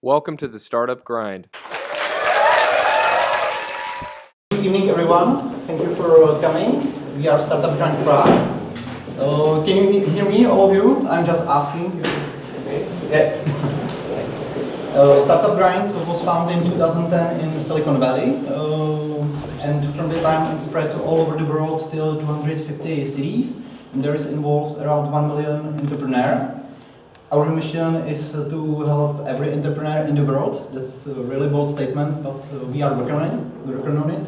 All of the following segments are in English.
Welcome to the Startup Grind. Good evening, everyone. Thank you for coming. We are Startup Grind Prague. Can you hear me, all of you? I'm just asking if it's okay. Yeah. Startup Grind was founded in 2010 in Silicon Valley, and from the time it spread all over the world till 250 cities. And there is involved around 1 million entrepreneurs. Our mission is to help every entrepreneur in the world. That's a really bold statement, but we are working on it.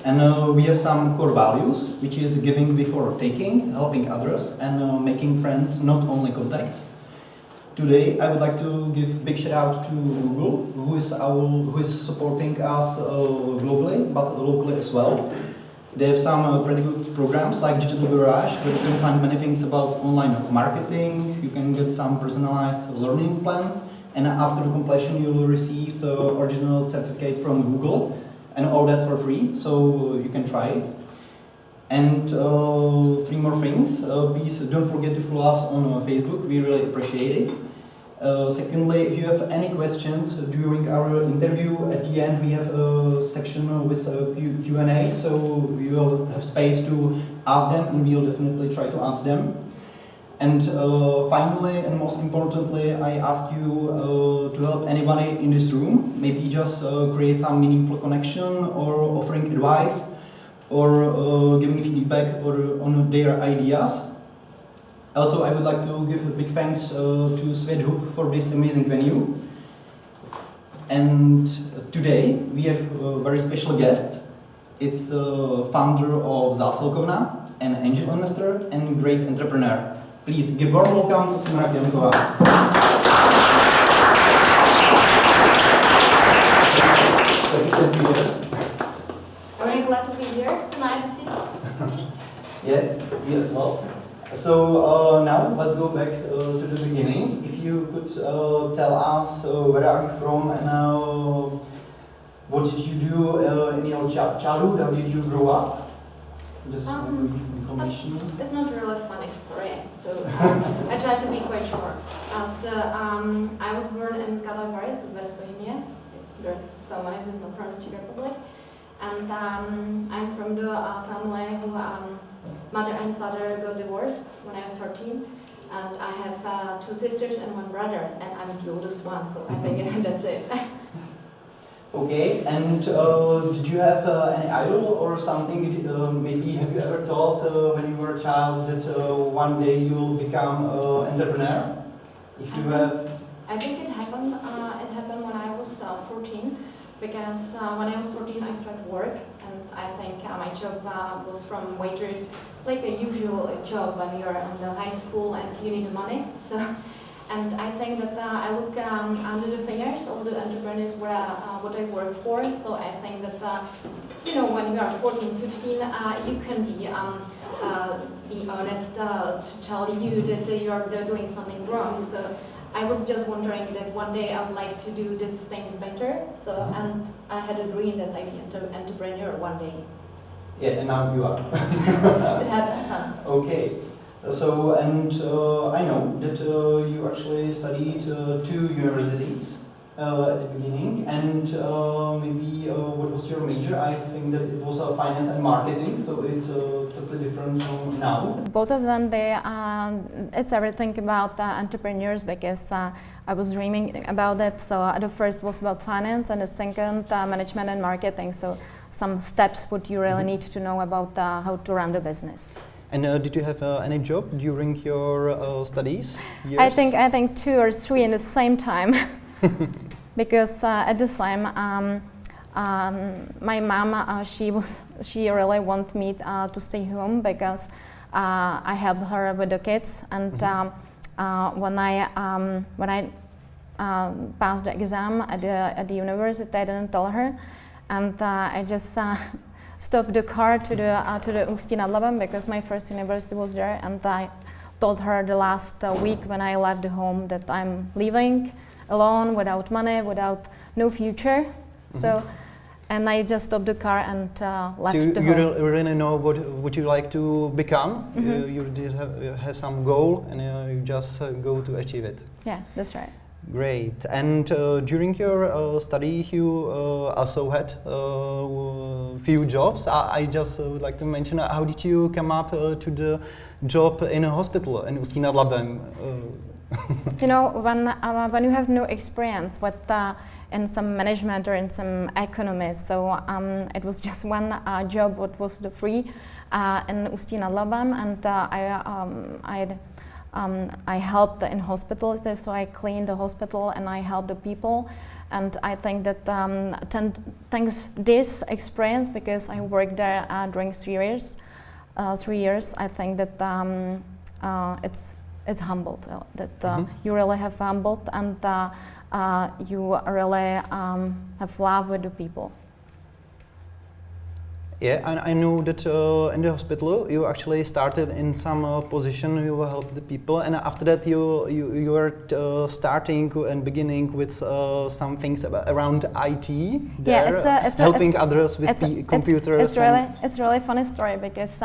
And we have some core values, which is giving before taking, helping others, and making friends, not only contacts. Today, I would like to give big shout out to Google, who is supporting us globally, but locally as well. They have some pretty good programs like Digital Garage, where you can find many things about online marketing. You can get some personalized learning plan, and after the completion, you will receive the original certificate from Google, and all that for free, so you can try it. And 3 more things. Please don't forget to follow us on Facebook. We really appreciate it. Secondly, if you have any questions during our interview, at the end we have a section with Q&A, so you will have space to ask them, and we will definitely try to answer them. And finally, and most importantly, I ask you to help anybody in this room, maybe just create some meaningful connection, or offering advice, or giving feedback on their ideas. Also, I would like to give a big thanks to Svedhoop for this amazing venue. And today we have a very special guest. It's founder of Zásilkovna, an angel investor and great entrepreneur. Please give warm welcome to Simona Kijonkova. Very glad to be here tonight. Yeah, me as well. So now let's go back to the beginning. If you could tell us where are you from, and what did you do in your childhood? How did you grow up? Just brief information. It's not really a funny story, so I try to be quite short. I was born in Karlovy in West Bohemia. There's someone who's not from the Czech Republic, and I'm from the family who mother and father got divorced when I was 13, and I have 2 sisters and 1 brother, and I'm the oldest one, so I think that's it. Okay, and did you have any idol or something? Maybe have you ever thought when you were a child that one day you will become an entrepreneur? If you have, I think it happened. It happened when I was 14, because when I was 14 I started work, and I think my job was from waitress, like a usual job when you're in the high school and you need money. So. And I think that I look under the fingers all the entrepreneurs what I work for. So I think that when you are 14, 15, you can be honest to tell you that you are doing something wrong. So I was just wondering that one day I would like to do these things better. So and I had a dream that I'd be an entrepreneur one day. Yeah, and now you are. It happened. Okay. So, and I know that you actually studied 2 universities at the beginning, and maybe what was your major? I think that it was finance and marketing, so it's totally different from now. Both of them, it's everything about entrepreneurs, because I was dreaming about it. So the first was about finance, and the second management and marketing. So some steps what you really need to know about how to run the business. And did you have any job during your studies? Years? I think 2 or 3 in the same time, because at the time my mom she really wanted me to stay home, because I helped her with the kids, and when I passed the exam at the university, I didn't tell her, and I just stopped the car to the Ústí nad Labem, because my first university was there, and I told her the last week when I left the home that I'm leaving alone, without money, without no future. So, and I just stopped the car and left the home. So you really know what would you like to become? You did have some goal, and you just go to achieve it. Yeah, that's right. Great. And during your study, you also had few jobs. I just would like to mention, how did you come up to the job in a hospital in Ústí nad Labem? You know, when you have no experience with in some management or in some economy, so it was just one job what was the free in Ústí nad Labem, and I helped in hospitals, so I cleaned the hospital and I helped the people. And I think that thanks this experience, because I worked there during 3 years, I think that it's humbled, that you really have humbled, and you really have love with the people. Yeah, and I know that in the hospital you actually started in some position, you helped the people, and after that you were starting and beginning with some things around IT. There, yeah, it's helping others with the computers. It's really funny story, because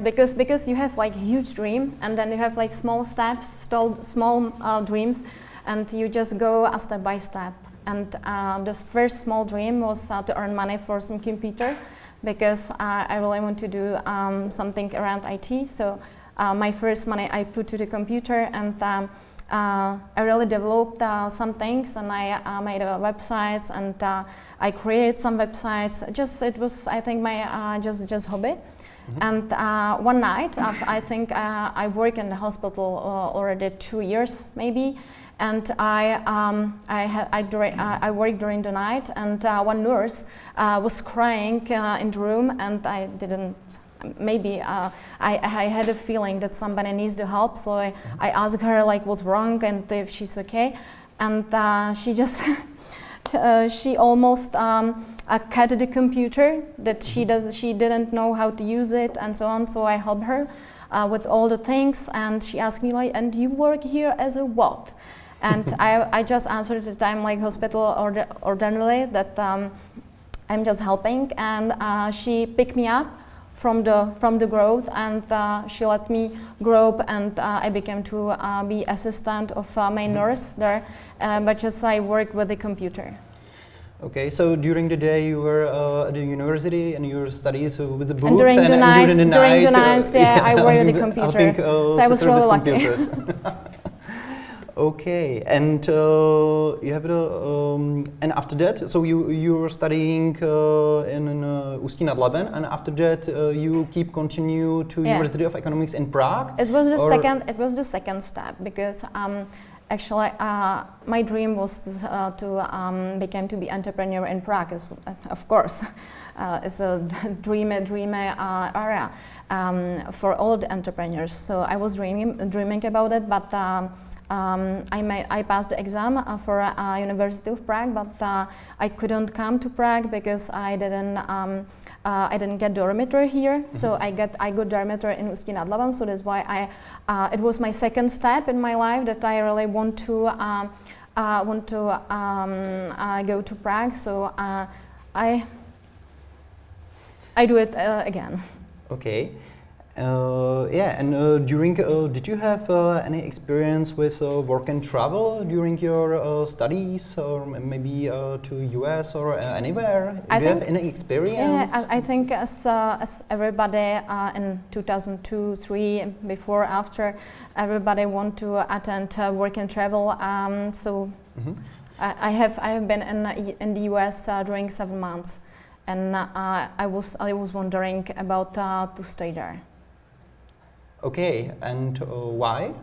because you have like huge dream, and then you have like small steps, small dreams, and you just go step by step. And the first small dream was to earn money for some computer, because I really want to do something around IT. So my first money I put to the computer, and I really developed some things, and I made websites, and I created some websites. It was, I think, my just hobby. And one night, I think I work in the hospital already 2 years maybe. And I worked during the night, and one nurse was crying in the room, and I didn't. Maybe I had a feeling that somebody needs the help, so I asked her like what's wrong and if she's okay, and she just she almost cut the computer that she didn't know how to use it and so on. So I helped her with all the things, and she asked me like, "And you work here as a what?" And I just answered at the time like hospital ordinarily that I'm just helping, and she picked me up from the growth, and she let me grow up, and I became to be assistant of my nurse there, but just I work with the computer. Okay, so during the day you were at the university and you were studying with the books, and during the nights, I work with the computer. So I was really lucky. Okay, and you have and after that, so you were studying in Ústí nad Labem, and after that you continue to University of Economics in Prague. It was the second step, because actually my dream was to be entrepreneur in Prague. Of course, it's a dream area for all the entrepreneurs. So I was dreaming about it, but. I passed the exam for University of Prague, but I couldn't come to Prague because I didn't get dormitory here. So I got dormitory in Ústí nad Labem. So that's why it was my second step in my life that I really want to go to Prague. So I do it again. Okay. And during, did you have any experience with work and travel during your studies, or maybe to US or anywhere? Do you have any experience? Yeah, I think as everybody in 2002, 2003, before, after, everybody want to attend work and travel. I have been in the US during 7 months, and I was wondering about to stay there. Okay, and why?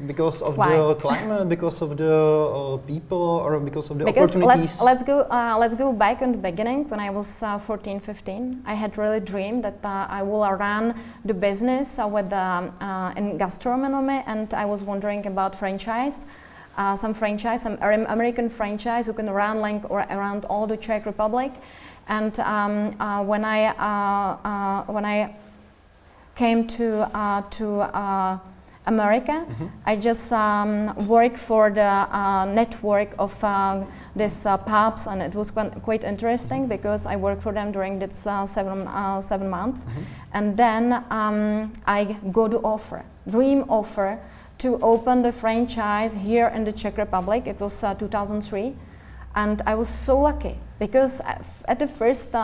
Because of the climate, because of the people, or because of the opportunities? Let's go back in the beginning. When I was 14, 15, I had really dreamed that I will run the business with in gastronomy, and I was wondering about franchise. Some American franchise who can run like around all the Czech Republic, and when I came to America, I just worked for the network of these pubs, and it was quite interesting because I worked for them during this 7 months, and then I got the dream offer to open the franchise here in the Czech Republic. It was 2003, and I was so lucky because at the first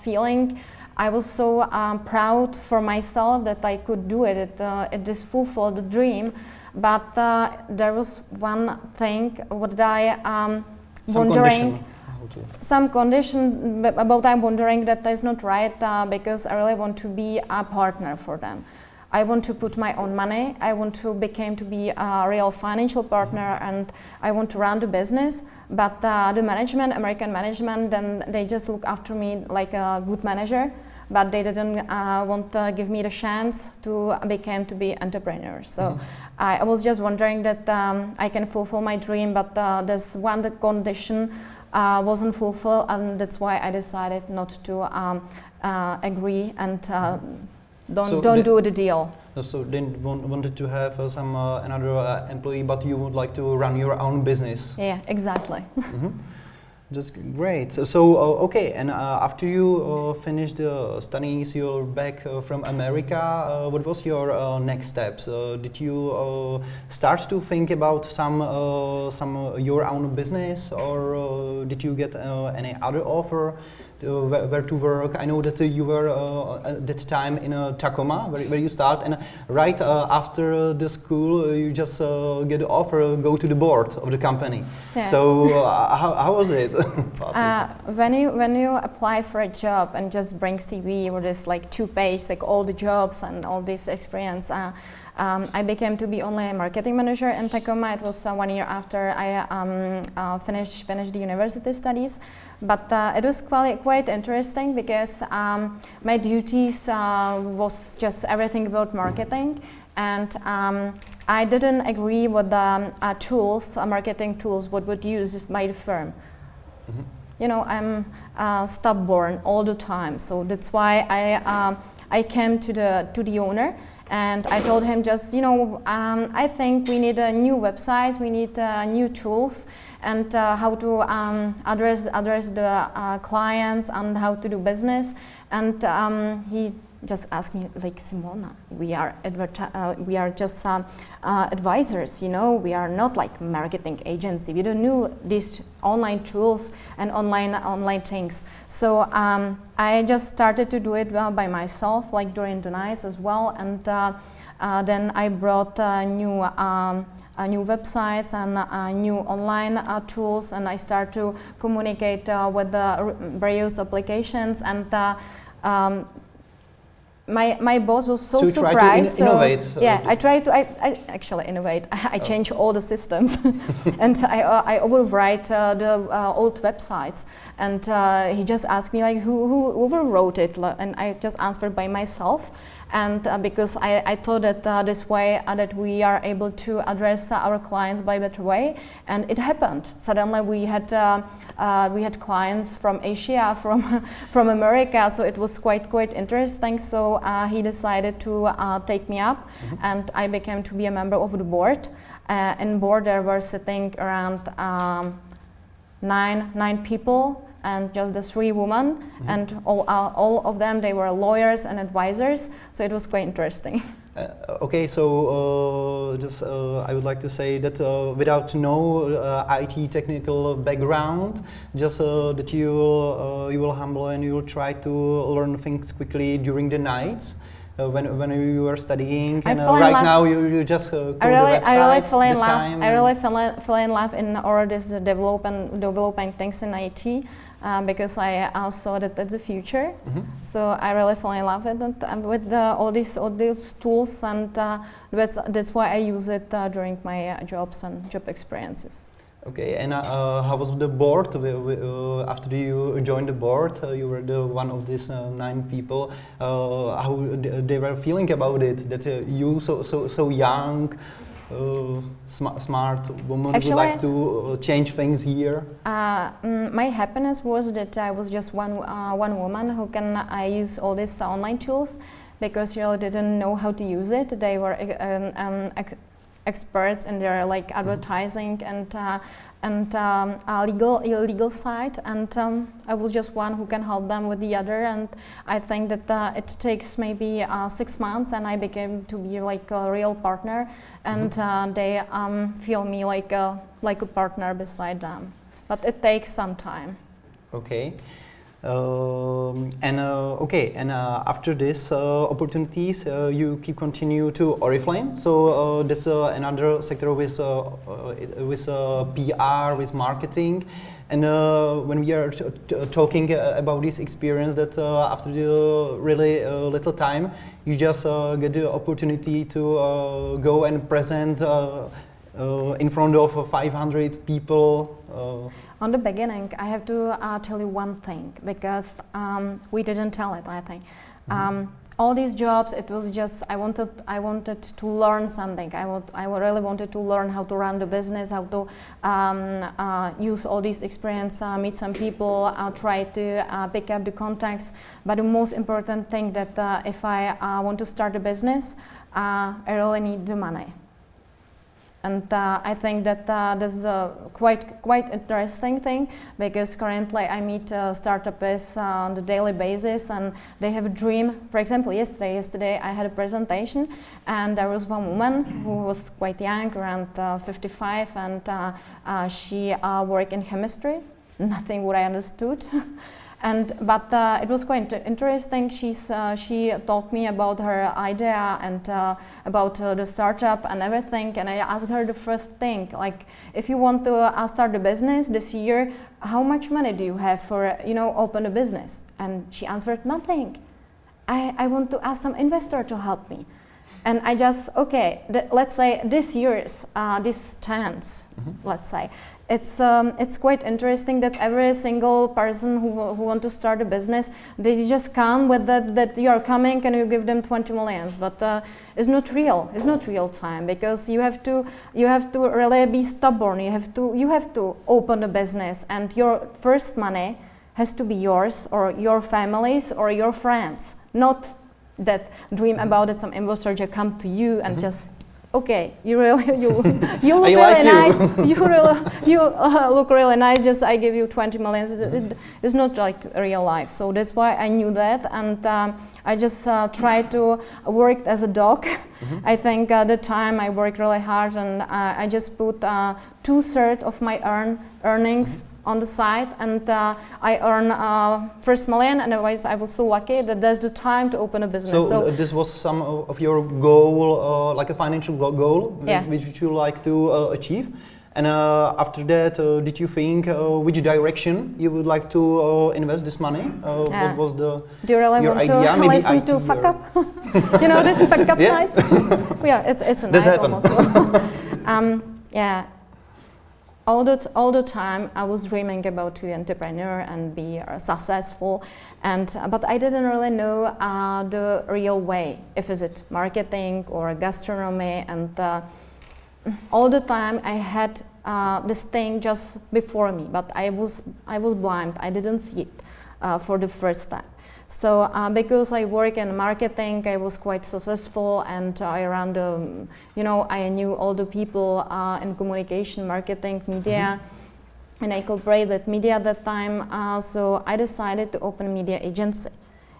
feeling I was so proud for myself that I could do it. It just fulfilled the dream. But there was one thing what I wondering. Some condition about I'm wondering that is not right because I really want to be a partner for them. I want to put my own money. I want to be a real financial partner, and I want to run the business. But the management, American management, then they just look after me like a good manager. But they didn't want to give me the chance to be entrepreneur. So I was just wondering that I can fulfill my dream, but there's one condition wasn't fulfilled, and that's why I decided not to agree and don't do the deal. So didn't wanted to have some another employee, but you would like to run your own business. Yeah, exactly. That's great. So okay, and after you finished the studies, you're back from America. What was your next steps? Did you start to think about some your own business, or did you get any other offer? Where to work? I know that you were at that time in Tacoma, where you start, and right after the school, you just get the offer, go to the board of the company. Yeah. So how was it? When you apply for a job and just bring CV or this like 2-page, like all the jobs and all this experience, I became to be only a marketing manager in Tacoma. It was 1 year after I finished the university studies, but it was quite interesting because my duties was just everything about marketing, and I didn't agree with the marketing tools what would use by the firm. You know, I'm stubborn all the time, so that's why I came to the owner. And I told him just, I think we need a new website, we need new tools, and how to address the clients and how to do business. And he just asked me, like, Simona, we are just advisors, we are not like marketing agency. We don't know these online tools and online things. So I just started to do it by myself, like during the nights as well. And then I brought new websites and new online tools, and I started to communicate with the various applications. And my boss was so surprised. Innovate. I tried to. I actually innovate. I changed all the systems, and I overwrite the old websites. And he just asked me like, who overwrote it? And I just answered by myself. And because I thought that this way that we are able to address our clients by a better way, and it happened. Suddenly we had clients from Asia, from America, so it was quite interesting. So he decided to take me up, and I became to be a member of the board. In board there were sitting around 9 people. And just the 3 women, and all of them, they were lawyers and advisors, so it was quite interesting. Okay, so I would like to say that without no IT technical background, just that you will humble and you will try to learn things quickly during the nights. When you were studying, and right now you just go to the website. I really fell in love. I really fell in love in all this developing things in IT. Because I saw that that's the future, so I really fell in love with all these tools, and that's why I use it during my jobs and job experiences. Okay, and how was the board? After you joined the board, you were one of these 9 people. How they were feeling about it? That you so young. Smart woman actually, would like to change things here? My happiness was that I was just one woman who can use all these online tools, because really didn't know how to use it. They were experts in their like advertising and legal side, and I was just one who can help them with the other. And I think that it takes maybe 6 months, and I became to be like a real partner, and they feel me like a partner beside them. But it takes some time. Okay. After this opportunities, you keep continue to Oriflame. So that's another sector with PR, with marketing. And when we are talking about this experience, that after the really little time, you just get the opportunity to go and present in front of 500 people. On the beginning, I have to tell you one thing, because we didn't tell it, I think. All these jobs, it was just, I wanted to learn something. I really wanted to learn how to run the business, how to use all this experience, meet some people, try to pick up the contacts. But the most important thing that if I want to start a business, I really need the money. And I think that this is a quite interesting thing, because currently I meet startups on the daily basis, and they have a dream. For example, yesterday I had a presentation, and there was one woman who was quite young, around 55, and she worked in chemistry. Nothing what I understood. But it was quite interesting. She told me about her idea and about the startup and everything. And I asked her the first thing, like, if you want to start a business this year, how much money do you have for open a business? And she answered, nothing. I want to ask some investor to help me. And I just, let's say this year's, this chance, let's say. It's quite interesting that every single person who want to start a business, they just come with that you are coming and you give them 20 millions, but it's not real. It's not real time, because you have to really be stubborn. You have to open a business, and your first money has to be yours or your family's or your friends, not that dream about it. Some investor just come to you and just. Okay, you look really like nice. You look really nice. Just I give you 20 million. It's not like real life. So that's why I knew that, and I just tried to work as a dog. I think at the time I worked really hard, and I just put 2/3 of my earnings on the side, and I earn first million, and I was so lucky that that's the time to open a business. So this was some of your goal, like a financial goal, which you like to achieve. And after that, did you think which direction you would like to invest this money? What was Do you really your want idea? to listen to fuck up? You know this fuck up nights? It's a night almost. All the time I was dreaming about to be an entrepreneur and be successful, but I didn't really know the real way. If is it marketing or gastronomy, and all the time I had this thing just before me, but I was blind. I didn't see it for the first time. So because I work in marketing, I was quite successful, and I ran I knew all the people in communication, marketing, media, and I collaborated with media at that time. So I decided to open a media agency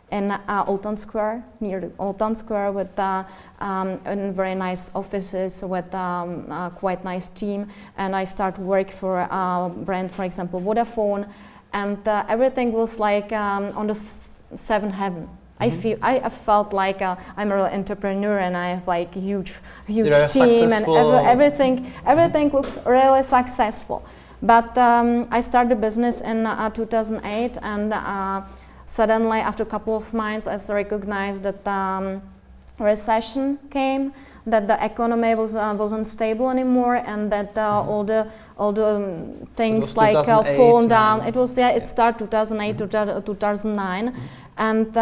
in Old Town Square, near the Old Town Square, with very nice offices, with quite nice team. And I started work for a brand, for example, Vodafone, and everything was like on the seventh heaven. I felt like I'm a real entrepreneur, and I have like a huge team, and everything looks really successful. But I started a business in 2008, and suddenly after a couple of months I recognized that recession came, that the economy wasn't stable anymore, and that all the things like fallen down. It started 2008 to 2009. And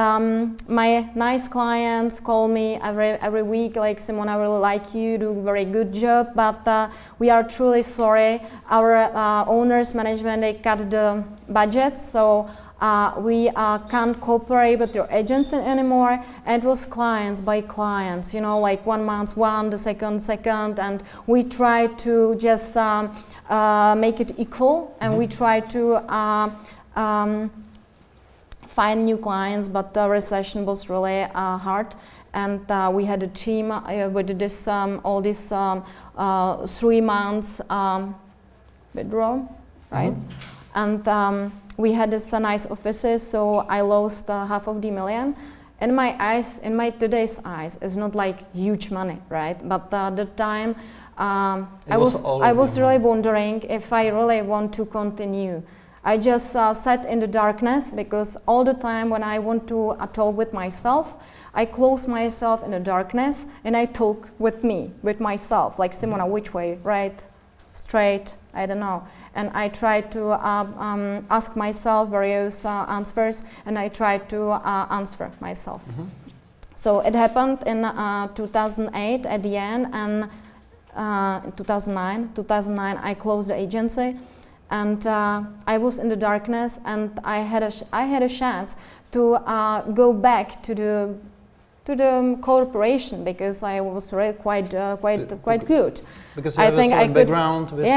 my nice clients call me every week, like, Simona, I really like you, do a very good job, but we are truly sorry. Our owners, management, they cut the budget, so we can't cooperate with your agency anymore. And it was clients by clients, you know, like 1 month one, the second, and we tried to just make it equal, and we tried to find new clients, but the recession was really hard, and we had a team with this all these 3 months withdrawal, right? And we had this nice offices, so I lost half of the million. In my eyes, in my today's eyes, it's not like huge money, right? But the time I was really wondering if I really want to continue. I just sat in the darkness, because all the time when I want to talk with myself, I close myself in the darkness and I talk with myself, like Simona, which way, right, straight, I don't know. And I try to ask myself various answers, and I try to answer myself. So it happened in 2008 at the end, and 2009 I closed the agency. And I was in the darkness, and I had a chance to go back to the corporation, because I was really quite good. Because you have a background with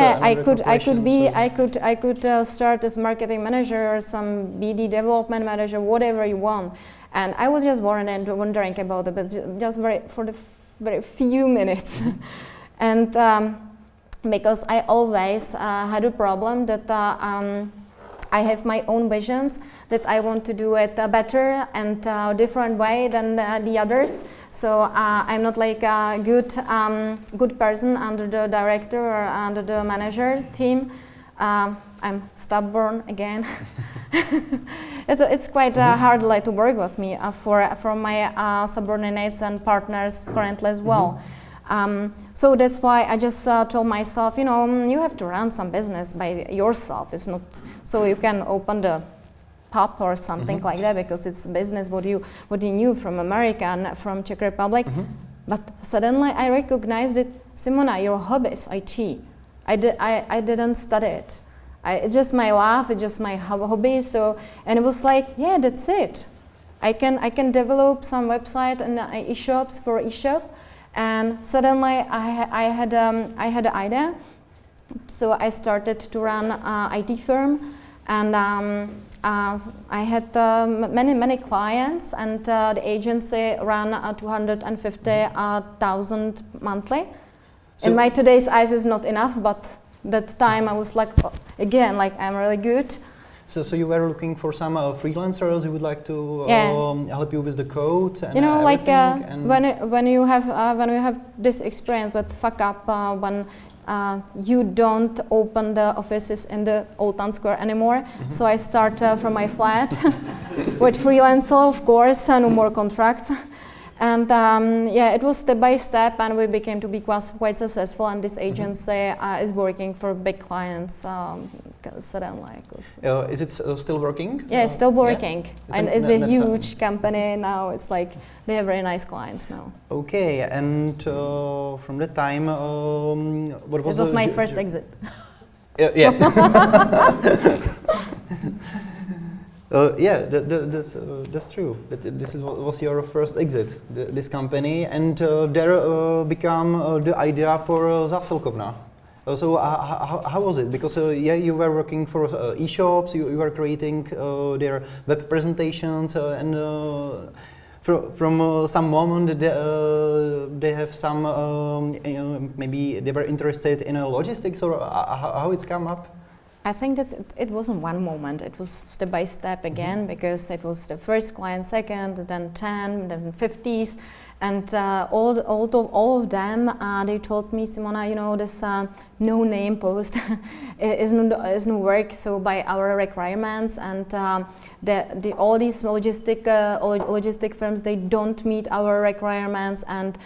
I could start as marketing manager or some BD development manager, whatever you want. And I was just wondering about it, but just for the very few minutes, and. Because I always had a problem that I have my own visions, that I want to do it better and different way than the others. So I'm not like a good person under the director or under the manager team. I'm stubborn again. It's quite hard like, to work with me from my subordinates and partners currently as well. So that's why I just told myself, you know, you have to run some business by yourself. It's not so you can open the pub or something like that, because it's business what you knew from America and from Czech Republic. But suddenly I recognized that, Simona, your hobby is IT. I didn't study it. It's just my love. It's just my hobby. So, and it was like, yeah, that's it. I can develop some website and e-shops for e-shop. And suddenly I had an idea, so I started to run an IT firm, and I had many clients, and the agency ran 250,000 monthly. So in my today's eyes is not enough, but that time I was like, again, like I'm really good. So you were looking for some freelancers who would like to help you with the code, and you know, like when you have this experience, but fuck up when you don't open the offices in the Old Town Square anymore. So I start from my flat with freelancer, of course, no more contracts. And yeah, it was step by step, and we became to be quite successful. And this agency is working for big clients. Suddenly, is it still working? Yeah, it's still working, yeah. And it's a huge company now. It's like they have very nice clients now. Okay, and from that time, what was? It was my first exit. Yeah. Yeah, that's true. This was your first exit, this company, and there became the idea for Zásilkovna. So how was it? Because yeah, you were working for e-shops, you were creating their web presentations, and from some moment they have some maybe they were interested in logistics, or how it's come up. I think that it wasn't one moment. It was step by step again, because it was the first client, second, then 10, then 50s, and all of them, they told me, Simona, you know, this no-name post is no work. So by our requirements, and all these logistic firms, they don't meet our requirements, and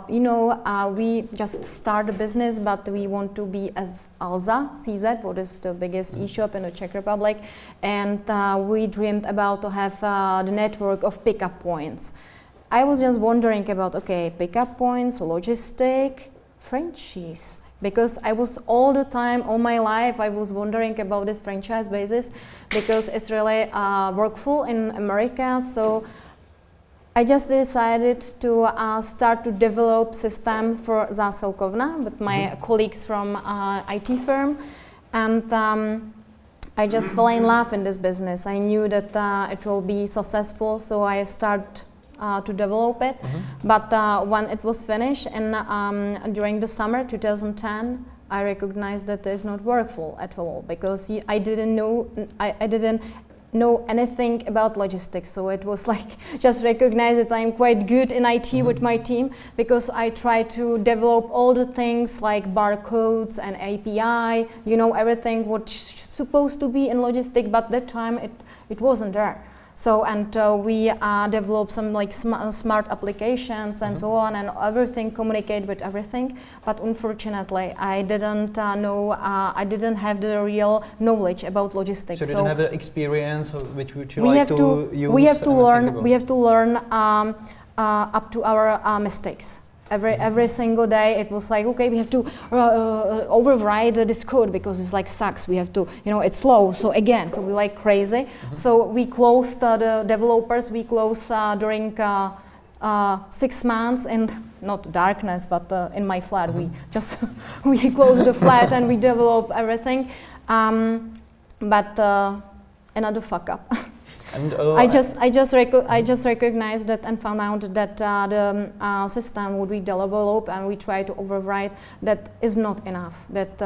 you know, we just start a business, but we want to be as ADMEZ, what is the biggest e-shop in the Czech Republic, and we dreamed about to have the network of pickup points. I was just wondering about, okay, pickup points, logistic, franchise. because I was all the time, all my life, I was wondering about this franchise basis because it's really workful in America. So I just decided to start to develop system for Zásilkovna with my colleagues from IT firm, and I just fell in love in this business. I knew that it will be successful, so I started to develop it. But when it was finished, and during the summer 2010, I recognized that it's not workful at all because I didn't know anything about logistics. So it was like just recognize that I'm quite good in IT with my team because I try to develop all the things like barcodes and API, you know, everything what's supposed to be in logistics, but that time it wasn't there. So, and we developed some like smart applications and so on, and everything communicate with everything. But unfortunately, I didn't know, I didn't have the real knowledge about logistics. So you didn't have the experience which would you we like have to use? We have to learn. We have to learn up to our mistakes. Every single day it was like, okay, we have to override this code because it's like sucks. We have to, you know, it's slow. So again, so we like crazy. So we closed the developers. We closed during 6 months in not darkness, but in my flat. We just we closed the flat and we developed everything. But another fuck up. And, I just recognized that and found out that the system would be developed and we try to override that is not enough. That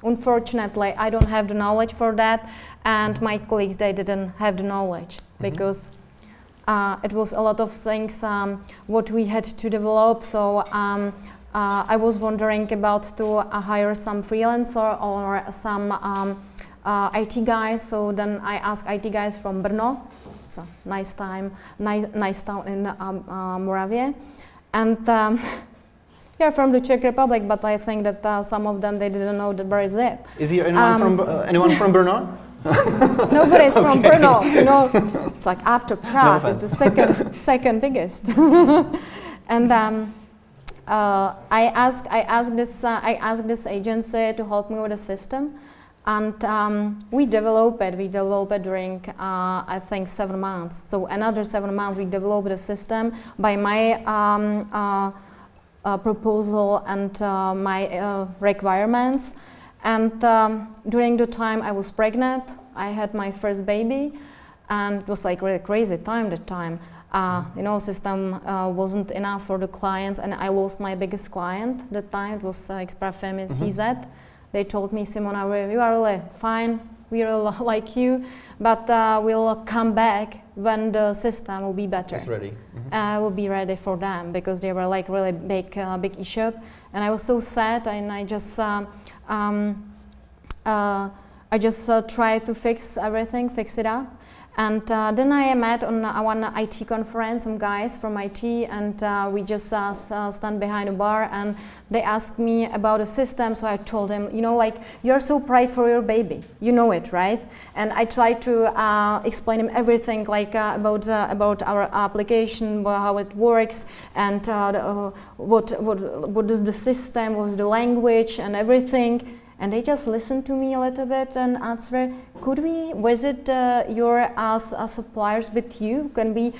unfortunately I don't have the knowledge for that, and my colleagues, they didn't have the knowledge because it was a lot of things what we had to develop. So I was wondering about to hire some freelancer or some IT guys. So then I asked IT guys from Brno. It's a nice town in Moravia, and yeah, from the Czech Republic. But I think that some of them, they didn't know that where is it. Is here anyone from Brno? Nobody's from Brno. You know, it's like after Prague is the second biggest. And I asked this agency to help me with the system. And we developed it. We developed it during, I think, 7 months. So another 7 months, we developed the system by my proposal and my requirements. And during the time I was pregnant, I had my first baby, and it was like really crazy time that time. You know, system wasn't enough for the clients, and I lost my biggest client that time. It was CZ. They told me, Simona, you are really fine, we really like you, but we'll come back when the system will be better. It's ready. Will be ready for them because they were like really big issue, and I was so sad, and I just tried to fix everything, fix it up. And then I met on one IT conference some guys from IT, and we just stand behind a bar, and they asked me about a system. So I told them, you know, like, you're so proud for your baby, you know it, right? And I tried to explain them everything, like about our application, how it works, and what is the system, what's the language, and everything. And they just listened to me a little bit and answered, could we visit your suppliers with you? Can we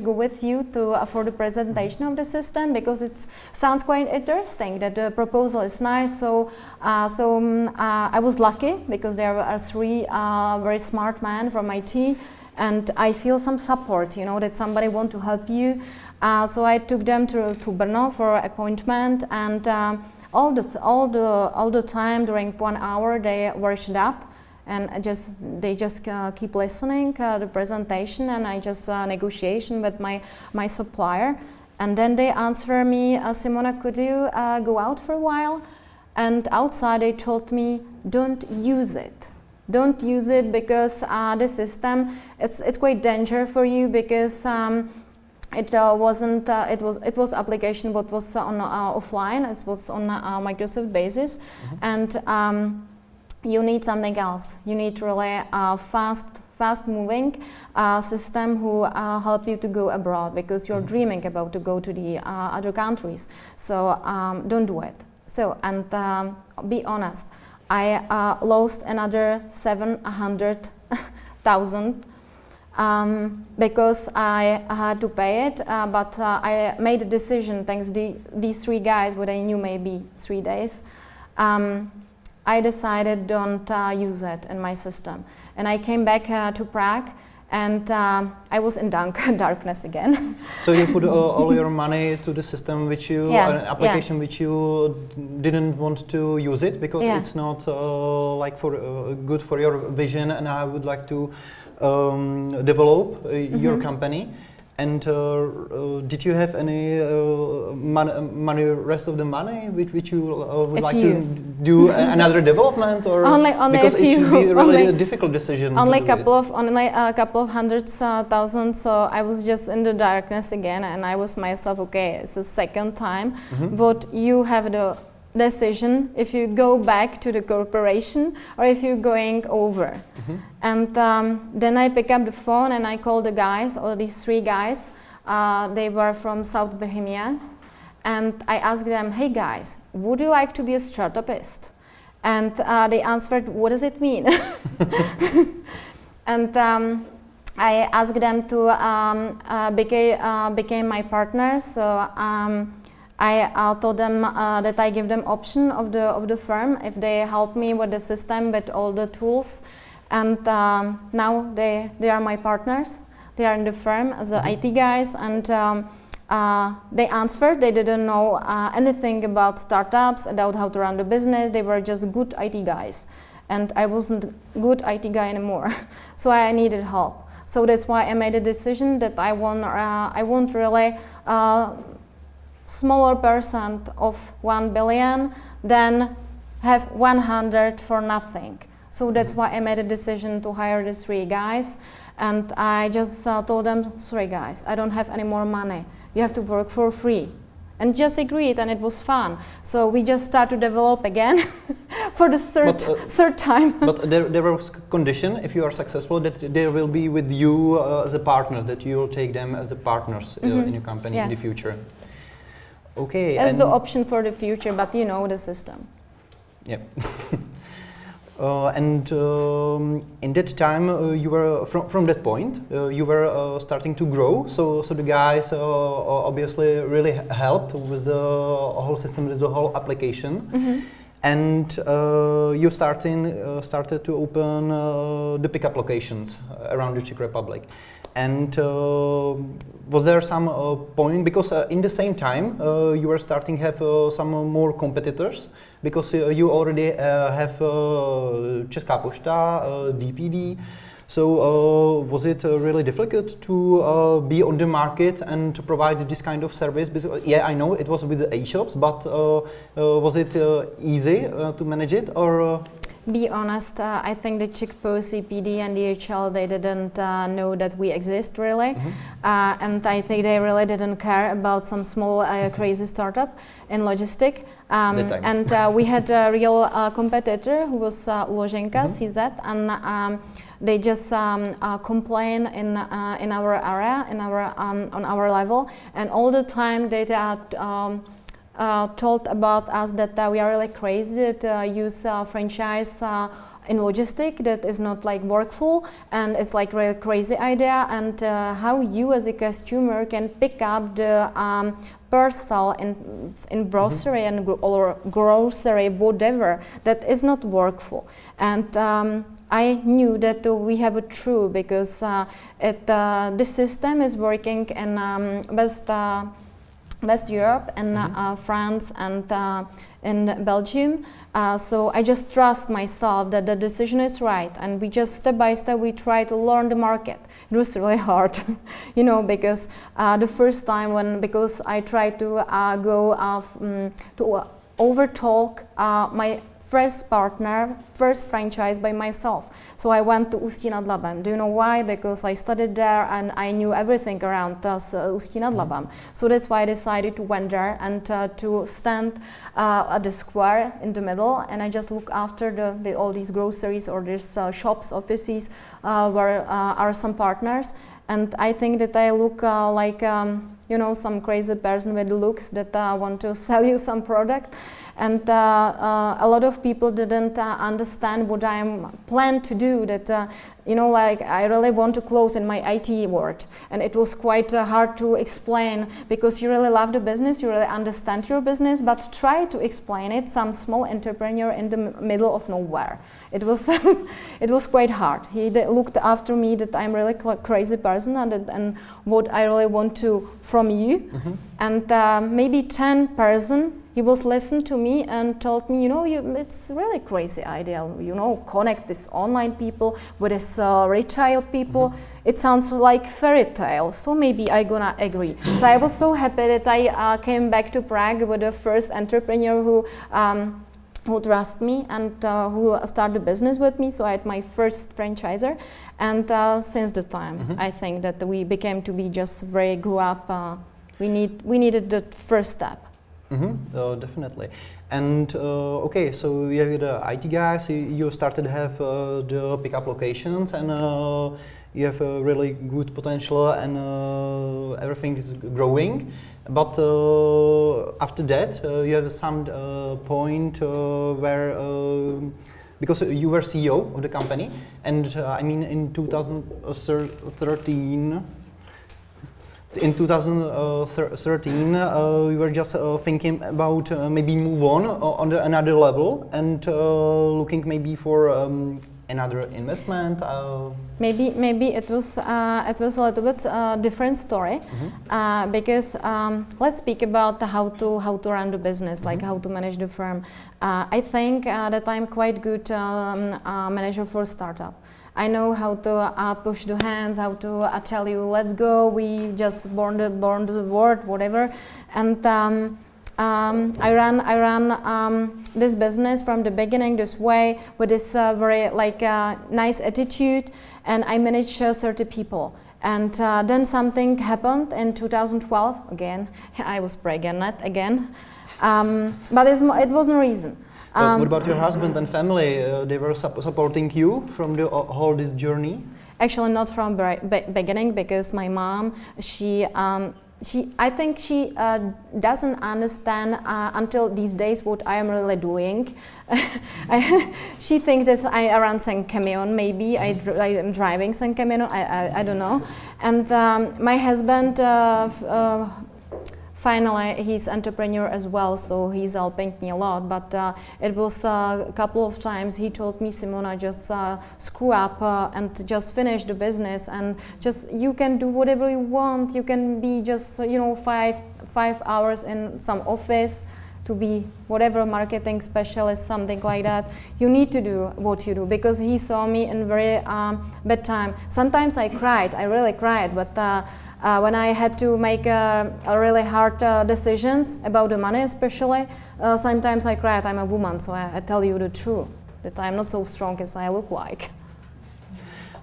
go with you for the presentation of the system? Because it sounds quite interesting, that the proposal is nice. So I was lucky because there are 3 very smart men from IT, and I feel some support, you know, that somebody want to help you. So I took them to Brno for an appointment, and all the time during 1 hour they worked up, and they just keep listening the presentation, and I just negotiation with my supplier, and then they answer me, Simona, could you go out for a while? And outside they told me, don't use it. Don't use it because the system, it's quite dangerous for you because it was application what was on offline. It was on Microsoft basis, and you need something else. You need really fast moving system who help you to go abroad because you're dreaming about to go to the other countries. So don't do it. So, and be honest, I lost another 700,000 because I had to pay it, but I made a decision, thanks these 3 guys, what I knew maybe 3 days, I decided don't use it in my system. And I came back to Prague, and I was in darkness again. So you put all your money to the system which you, an application which you didn't want to use it because it's not like for good for your vision, and I would like to develop your company. And did you have any money, rest of the money, which you would like to do another development, or only because a few, it should be really a difficult decision. Only a couple of hundreds thousand. So I was just in the darkness again, and I was myself, okay, it's the second time. But you have the decision if you go back to the corporation or if you're going over. And then I pick up the phone and I call the guys, all these 3 guys. They were from South Bohemia. And I asked them, hey guys, would you like to be a startupist? And they answered, what does it mean? And I asked them to become my partners. So I told them that I give them option of the firm if they help me with the system, with all the tools. And now they are my partners. They are in the firm as the IT guys, and they answered. They didn't know anything about startups, about how to run the business. They were just good IT guys, and I wasn't a good IT guy anymore. So I needed help. So that's why I made a decision that I won't really smaller percent of 1 billion than have 100 for nothing. So that's why I made a decision to hire the 3 guys, and I just told them, 3 guys, I don't have any more money. You have to work for free. And just agreed, and it was fun. So we just start to develop again for the third time. But there was condition, if you are successful, that they will be with you as a partners, that you will take them as the partners in your company in the future. Okay. As the option for the future, but you know the system. Yeah. And in that time, you were from that point, you were starting to grow. So the guys obviously really helped with the whole system, with the whole application. And you started to open the pickup locations around the Czech Republic. And was there some point, because in the same time you were starting to have some more competitors, because you already have Česká pošta, DPD. So was it really difficult to be on the market and to provide this kind of service? Because, yeah, I know it was with the e-shops, but was it easy to manage it, or? Be honest, I think the Czech Post, CPD and DHL, they didn't know that we exist really. And I think they really didn't care about some small crazy startup in logistic. And we had a real competitor who was Uloženka.cz, and they just complain in our area, on our level, and all the time they told about us that we are really crazy, that use franchise in logistic, that is not like workful, and it's like really crazy idea, and how you as a customer can pick up the parcel in grocery or grocery, whatever, that is not workful. And I knew that we have a true, because this system is working in West Europe and France and in Belgium. So I just trust myself that the decision is right, and we just step by step we try to learn the market. It was really hard, you know, because the first time because I tried to go to overtalk my first partner, first franchise by myself. So I went to Ústí nad Labem. Do you know why? Because I studied there and I knew everything around Ústí nad Labem. So that's why I decided to went there and to stand at the square in the middle, and I just look after all these groceries or these shops, offices where are some partners. And I think that I look like you know, some crazy person with looks that want to sell you some product. and a lot of people didn't understand what I'm planned to do. That you know, like I really want to close in my IT world, and it was quite hard to explain because you really love the business, you really understand your business, but try to explain it some small entrepreneur in the middle of nowhere. It was it was quite hard. He looked after me that I'm really crazy person and what I really want to from you, and maybe 10 person. He was listened to me and told me, you know, it's really crazy idea, you know, connect this online people with this retail people. It sounds like fairy tale, so maybe I gonna agree. So I was so happy that I came back to Prague with the first entrepreneur who trust me and who started a business with me. So I had my first franchisor, and since the time, I think that we became to be just very grew up. We needed the first step. Definitely. And okay, so you have the IT guys, you started to have the pickup locations, and you have a really good potential, and everything is growing. But after that, you have some point where, because you were CEO of the company, and I mean in 2013, we were just thinking about maybe move on the another level and looking maybe for another investment. Maybe it was a little bit different story, because let's speak about how to run the business, like how to manage the firm. I think that I'm quite good manager for startup. I know how to push the hands, how to tell you, let's go, we just born the word, whatever. And I ran this business from the beginning this way with this very nice attitude, and I managed 30 people. And then something happened in 2012, again, I was pregnant again, but it wasn't a reason. What about your husband and family? They were supporting you from the whole this journey? Actually, not from beginning, because my mom, I think she doesn't understand until these days what I am really doing. She thinks that I run some camion, maybe I am driving some camion. I don't know. And my husband. Finally, he's entrepreneur as well, so he's helping me a lot. But it was a couple of times he told me, Simona, just screw up and just finish the business, and just you can do whatever you want. You can be just 5 hours in some office to be whatever marketing specialist, something like that. You need to do what you do, because he saw me in very bad time. Sometimes I cried, I really cried, but when I had to make a really hard decisions about the money especially, sometimes I cried. I'm a woman, so I tell you the truth, that I'm not so strong as I look like.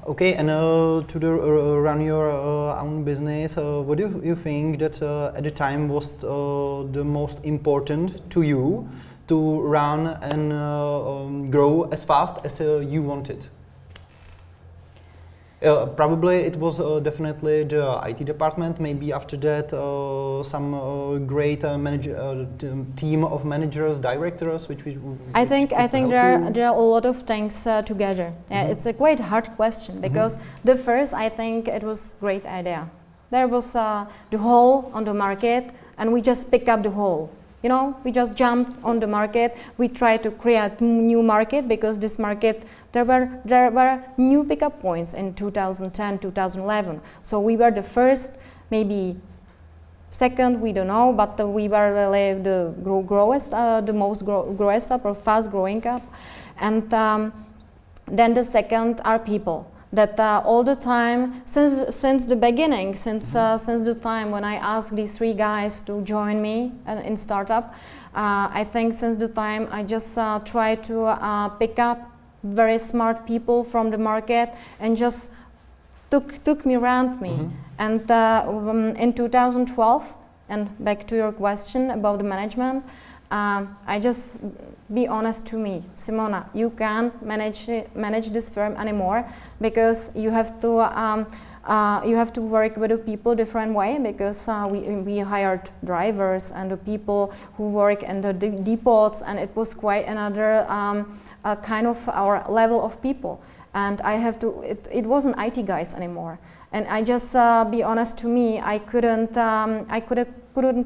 Okay, and to run your own business, what do you think that at the time was the most important to you to run and grow as fast as you wanted? Probably it was definitely the IT department. Maybe after that, some great team of managers, directors, which I think there are a lot of things together. It's a quite hard question, because the first, I think it was great idea. There was the hole on the market, and we just pick up the hole. You know, we just jumped on the market. We tried to create new market, because this market, there were new pickup points in 2010, 2011. So we were the first, maybe second, we don't know, but we were really the most growest up or fast growing up. And then the second are people. That all the time, since the beginning, since the time when I asked these 3 guys to join me in startup, I think since the time I just try to pick up very smart people from the market and just took me around me. And in 2012, and back to your question about the management, I just be honest to me, Simona, you can't manage this firm anymore because you have to work with the people different way because we hired drivers and the people who work in the depots, and it was quite another kind of our level of people. And I have to. It wasn't IT guys anymore. And I just be honest to me, I couldn't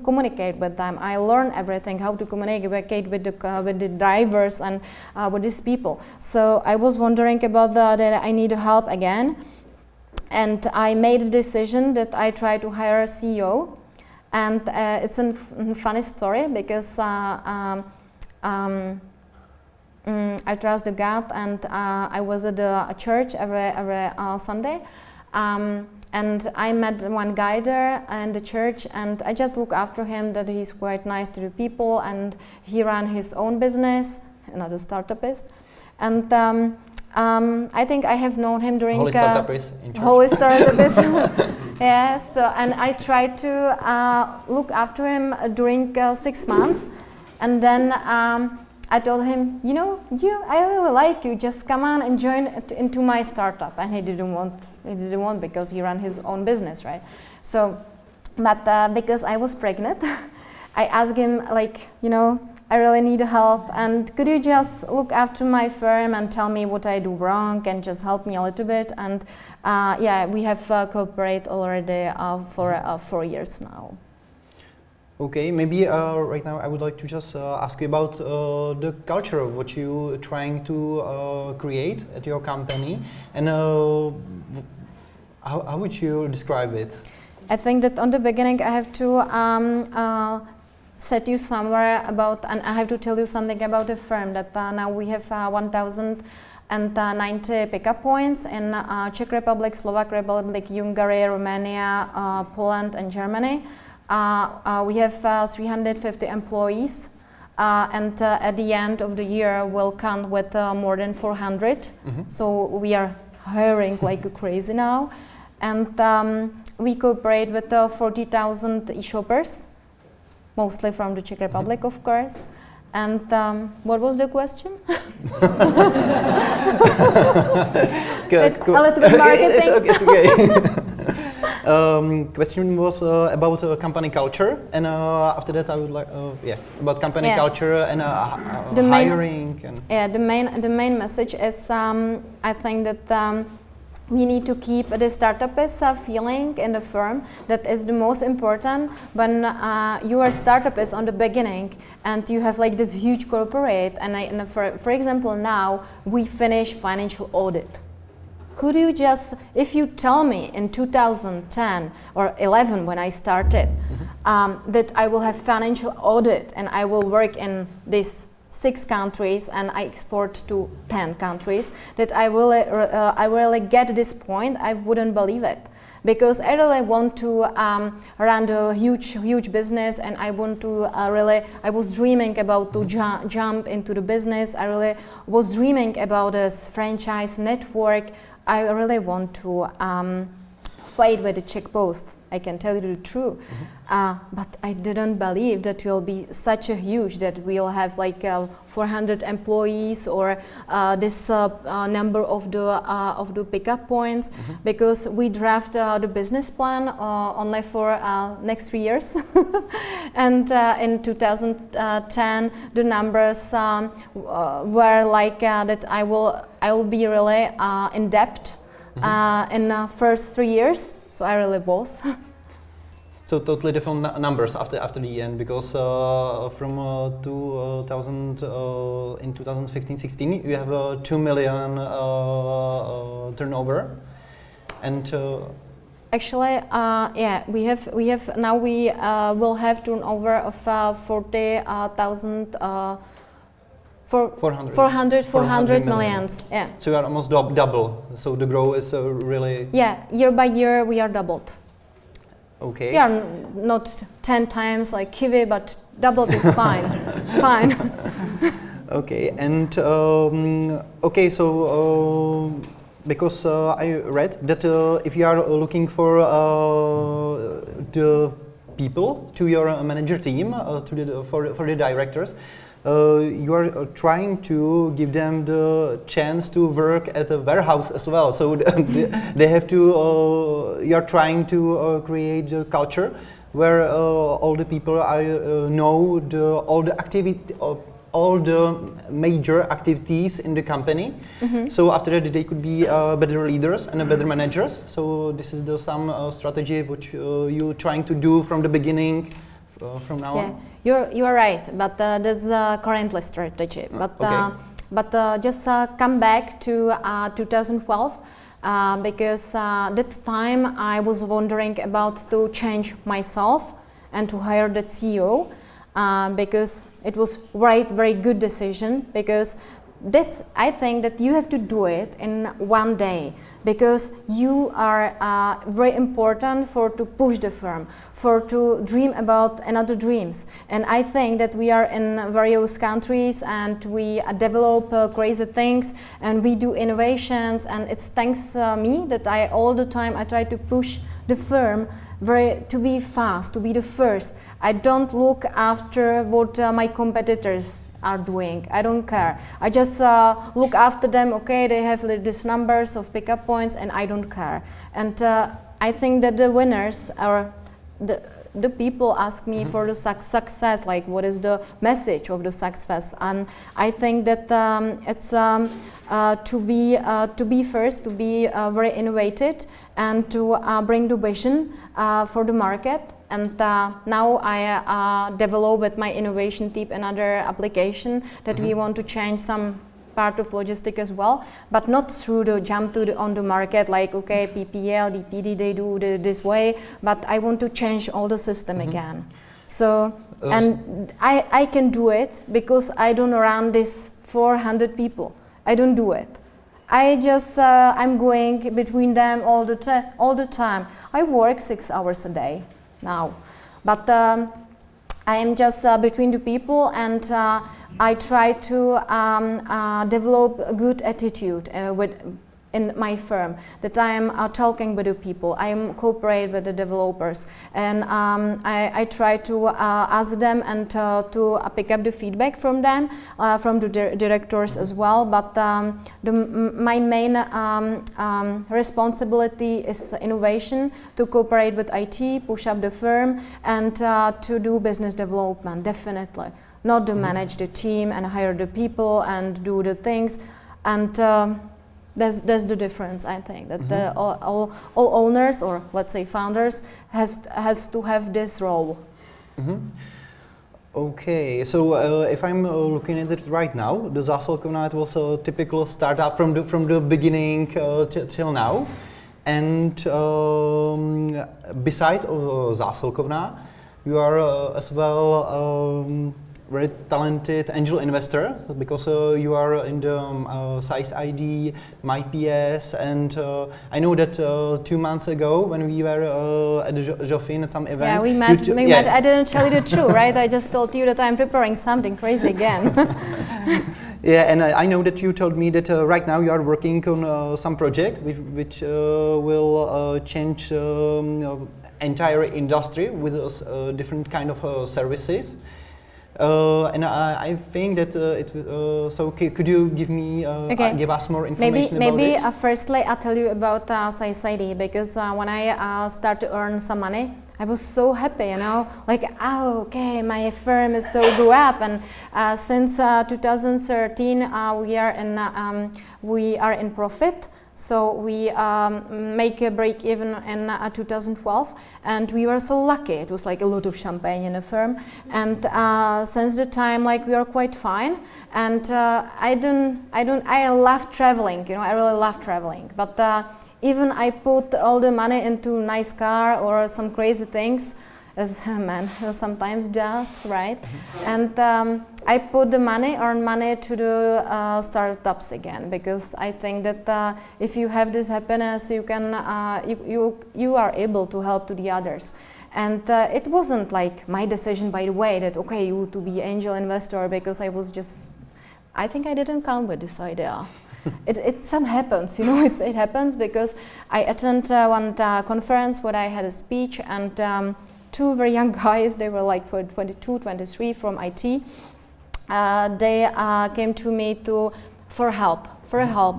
communicate with them. I learned everything, how to communicate with the drivers and with these people. So I was wondering about that I need help again. And I made a decision that I try to hire a CEO. And it's a funny story because I trust the God, and I was at a church every Sunday. And I met one guy there in the church, and I just look after him that he's quite nice to the people, and he ran his own business, another startupist. And I think I have known him during Holy Startupist in church. Holy Startupist. Yes, so, and I tried to look after him during 6 months, and then I told him, I really like you. Just come on and join into my startup. And he didn't want because he ran his own business, right? So, but because I was pregnant, I asked him, I really need help, and could you just look after my firm and tell me what I do wrong and just help me a little bit? And we have cooperated already for 4 years now. Okay, maybe right now I would like to just ask you about the culture of what you trying to create at your company, and how would you describe it? I think that on the beginning I have to set you somewhere about, and I have to tell you something about the firm, that now we have 1,090 pickup points in Czech Republic, Slovak Republic, Hungary, Romania, Poland and Germany. We have 350 employees, and at the end of the year we'll count with more than 400. So we are hiring like crazy now, and we cooperate with 40,000 e-shoppers, mostly from the Czech Republic, of course. And what was the question? Good, it's a little bit marketing. It's okay. Question was about company culture, and after that I would like, about company culture and hiring. The main message is I think that we need to keep the startupist feeling in the firm. That is the most important. When you are startupist on the beginning and you have like this huge corporate, and for example now we finish financial audit. Could you just, if you tell me in 2010 or 11 when I started that I will have financial audit and I will work in these 6 countries and I export to 10 countries, that I really get this point, I wouldn't believe it. Because I really want to run a huge business, and I want to I was dreaming about to jump into the business. I really was dreaming about this franchise network. I really want to fight with the Czech Post. I can tell you the truth, but I didn't believe that will be such a huge, that we'll have like 400 employees or this number of the pickup points, because we draft the business plan only for next 3 years, and in 2010 the numbers were like that I will be really in debt in the first 3 years. So I really was. So totally different numbers after the end, because from 2000 in 2015-16 you have a 2 million turnover, and actually we have now we will have turnover of 40,000. 400 millions. Yeah. So you are almost double. So the growth is really. Yeah, year by year we are doubled. Okay. We are not 10 times like Kiwi, but doubled is fine. Fine. Okay, and okay, so because I read that if you are looking for the people to your manager team, for the directors. You are trying to give them the chance to work at a warehouse as well. So they have to. You are trying to create a culture where all the people know all the major activities in the company. So after that, they could be better leaders and better managers. So this is some strategy which you trying to do from the beginning, from now on. You are right, but that's currently strategy. But just come back to 2012. Because that time I was wondering about to change myself and to hire the CEO, because it was very good decision, because I think that you have to do it in one day, because you are very important to push the firm, to dream about another dreams. And I think that we are in various countries and we develop crazy things and we do innovations, and it's thanks me that all the time I try to push the firm to be fast, to be the first. I don't look after what my competitors are doing. I don't care. I just look after them. Okay, they have these numbers of pickup points, and I don't care. And I think that the winners are the people ask me for the success, like what is the message of the success, and I think that it's to be first, to be very innovative, and to bring the vision for the market. And now I develop with my innovation team another application that we want to change some part of logistic as well, but not through the jump on the market, like okay, PPL, DPD, they do this way, but I want to change all the system again. So, and I can do it because I don't run this 400 people. I don't do it. I just, I'm going between them all the time. I work 6 hours a day now, but I am just between the people, and I try to develop a good attitude in my firm, that I am talking with the people, I am cooperate with the developers, and I try to ask them and to pick up the feedback from them, from the directors as well. But my main responsibility is innovation, to cooperate with IT, push up the firm, and to do business development, definitely. Not to manage the team and hire the people and do the things, and that's the difference. I think that all owners, or let's say founders, has to have this role. Okay, so if I'm looking at it right now, the Zásilkovna, it was a typical startup from the beginning till now, and beside Zásilkovna, you are as well very talented angel investor, because you are in the Size ID, MyPS, and I know that 2 months ago when we were at Jofin at some event. Yeah, we met. I didn't tell you the truth, right? I just told you that I'm preparing something crazy again. Yeah, and I know that you told me that right now you are working on some project which will change entire industry with different kind of services. And I think that so could you give me give us more information about it? Maybe firstly I'll tell you about Size ID, because when I started to earn some money, I was so happy, you know, like, oh, okay, my firm is so grew up, and since 2013 we are in profit. So we make a break even in 2012, and we were so lucky. It was like a lot of champagne in the firm, and since the time, like, we are quite fine. And I love traveling. You know, I really love traveling. But even I put all the money into nice car or some crazy things, as a man sometimes does, right? And I put the money, earn money to the startups again, because I think that if you have this happiness, you can you are able to help to the others. And it wasn't like my decision, by the way, that okay, you to be angel investor, because I was just, I think I didn't come with this idea. It some happens, you know. It happens because I attend one conference where I had a speech, and two very young guys, they were like 22, 23 from IT. They came to me for help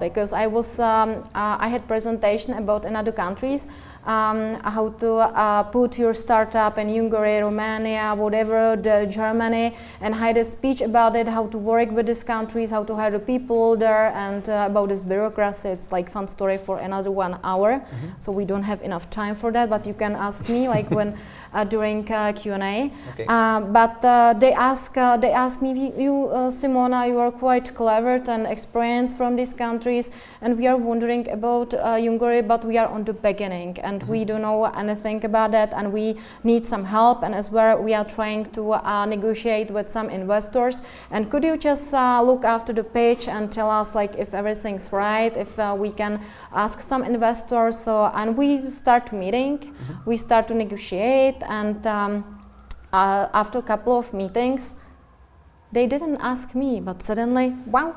because I had presentation about another countries, how to put your startup in Hungary, Romania, whatever, Germany, and I had a speech about it, how to work with these countries, how to hire the people there, and about this bureaucracy. It's like fun story for another 1 hour, so we don't have enough time for that, but you can ask me like when during Q&A. Okay. But they ask me, Simona, you are quite clever and experienced from these countries, and we are wondering about Hungary, but we are on the beginning, and we don't know anything about that, and we need some help, and as well we are trying to negotiate with some investors, and could you just look after the page and tell us like if everything's right, if we can ask some investors. So, and we start meeting, we start to negotiate, and after a couple of meetings, they didn't ask me, but suddenly, wow,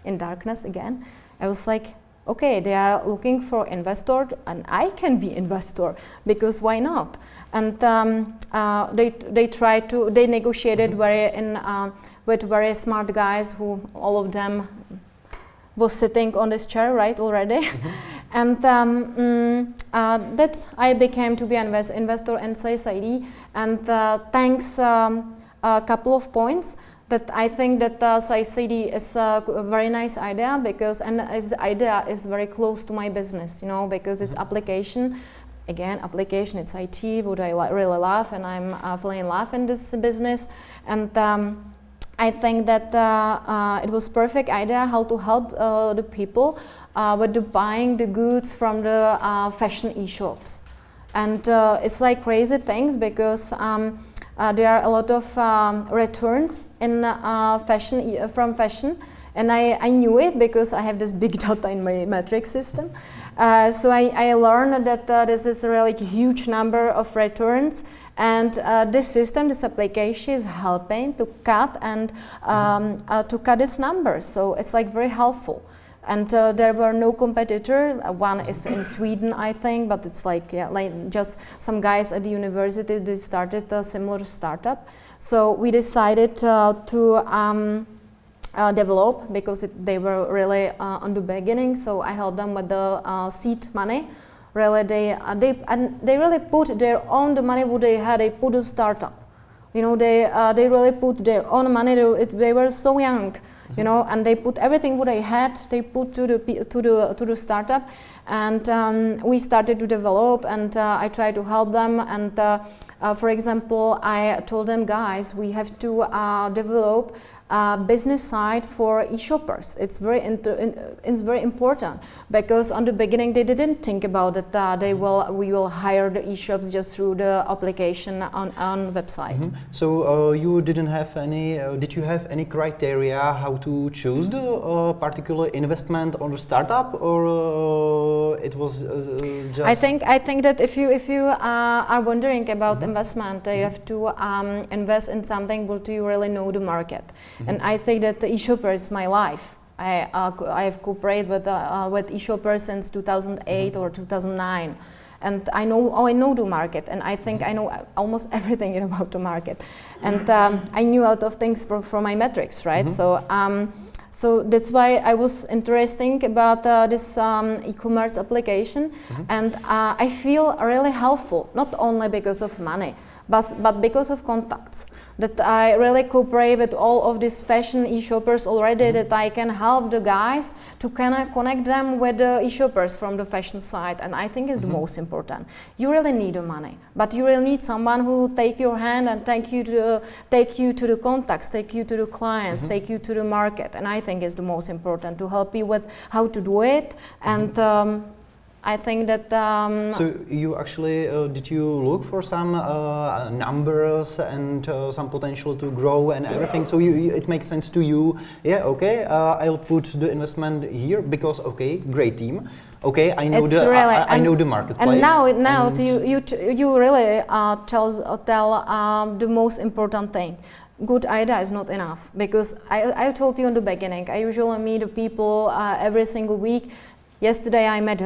in darkness again, I was like, okay, they are looking for investor, and I can be investor, because why not? And they negotiated with very smart guys, who all of them was sitting on this chair right already. And that's I became to be an investor in CSID, and thanks a couple of points that I think that CSID is a very nice idea, because this idea is very close to my business, you know, because it's application. Again, application, it's IT, what I really love, and I'm falling in love in this business. And I think that it was perfect idea how to help the people with the buying the goods from the fashion e-shops. And it's like crazy things, because there are a lot of returns in fashion from fashion, and I knew it because I have this big data in my metric system. So I learned that this is a really huge number of returns, and this system, this application is helping to cut and to cut this number. So it's like very helpful. And there were no competitor. One is in Sweden, I think, but it's like, yeah, like just some guys at the university, they started a similar startup. So we decided to develop, because they were really on the beginning. So I helped them with the seed money. Really, they really put their own the money what they had. They put a startup. You know, they really put their own money. They were so young. You know, and they put everything what they had, they put to the startup, and we started to develop, and I tried to help them. And for example, I told them, guys, we have to develop business side for e-shoppers. It's very important, because on the beginning they didn't think about it. We will hire the e-shops just through the application on website. So you didn't have any? Did you have any criteria how to choose the particular investment on the startup, or it was just? I think that if you are wondering about investment, you have to invest in something where you really know the market. And I think that the e-shopper is my life. I have cooperated with e-shoppers since 2008 or 2009, and I know the market, and I think I know almost everything about the market, and I knew a lot of things from my metrics, right? So that's why I was interested about this e-commerce application, and I feel really helpful, not only because of money, but because of contacts. That I really cooperate with all of these fashion e-shoppers already, that I can help the guys to kind of connect them with the e-shoppers from the fashion side, and I think is the most important. You really need the money, but you really need someone who take your hand and take you to the contacts, take you to the clients, take you to the market, and I think is the most important, to help you with how to do it. And I think that. So you actually did you look for some numbers and some potential to grow and everything? So it makes sense to you. Yeah, okay. I'll put the investment here because great team. Okay, I know I know the marketplace. And now you really tell the most important thing. Good idea is not enough, because I told you in the beginning. I usually meet the people every single week. Yesterday I met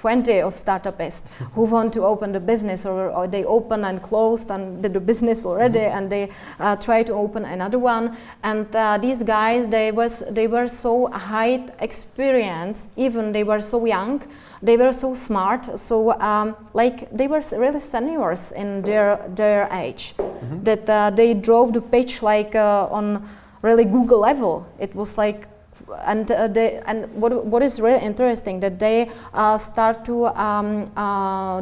20 of startupists who want to open the business, or they open and closed and did the business already, and they try to open another one. And these guys, they were so high experience, even they were so young, they were so smart, so like they were really seniors in their age, that they drove the pitch like on really Google level. It was like, and what is really interesting, that they start to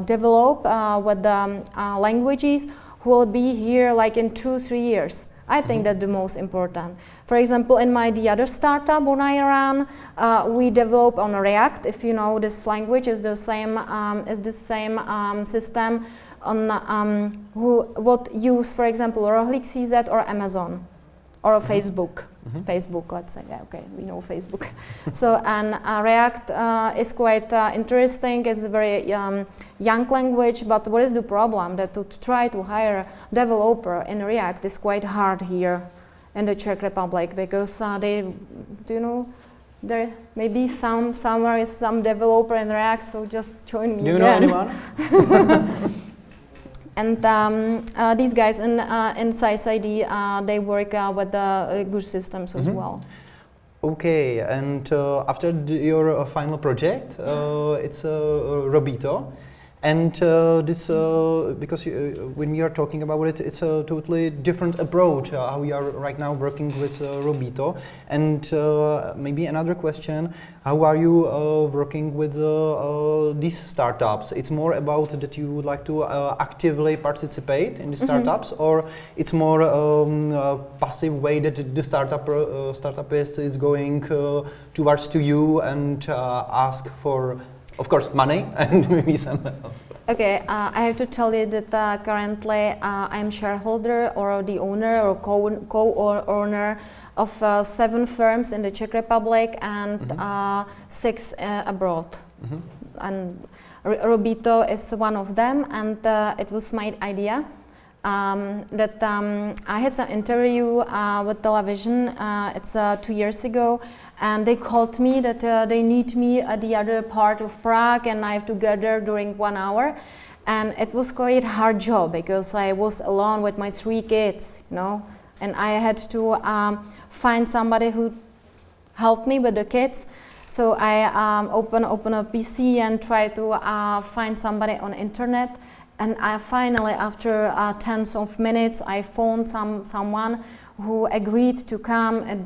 develop with the languages who will be here like in 2-3 years. I think that's the most important. For example, in the other startup when I ran, we develop on React. If you know, this language is the same system on what use, for example, Rohlík.cz or Amazon or Facebook. Facebook, let's say. Yeah, okay, we know Facebook. So, and React is quite interesting. It's a very young language, but what is the problem? That to try to hire a developer in React is quite hard here in the Czech Republic, because they, do you know, there may be somewhere is some developer in React, so just join me. Do you know anyone? And these guys in Size ID, they work with good systems as well. Okay, and after your final project, it's Robito. And this, because when we are talking about it, it's a totally different approach, how we are right now working with Robito. And maybe another question, how are you working with these startups? It's more about that you would like to actively participate in the startups, or it's more passive way that the startup is going towards to you and ask for, of course, money and maybe some. Okay, I have to tell you that currently I'm shareholder or the owner or co-owner of 7 firms in the Czech Republic and 6 abroad. And Robito is one of them, and it was my idea. That I had an interview with television, it's 2 years ago, and they called me that they need me at the other part of Prague, and I have to get there during 1 hour. And it was quite a hard job, because I was alone with my 3 kids, you know, and I had to find somebody who helped me with the kids. So I open a PC and try to find somebody on internet. And I finally, after tens of minutes, I found someone who agreed to come at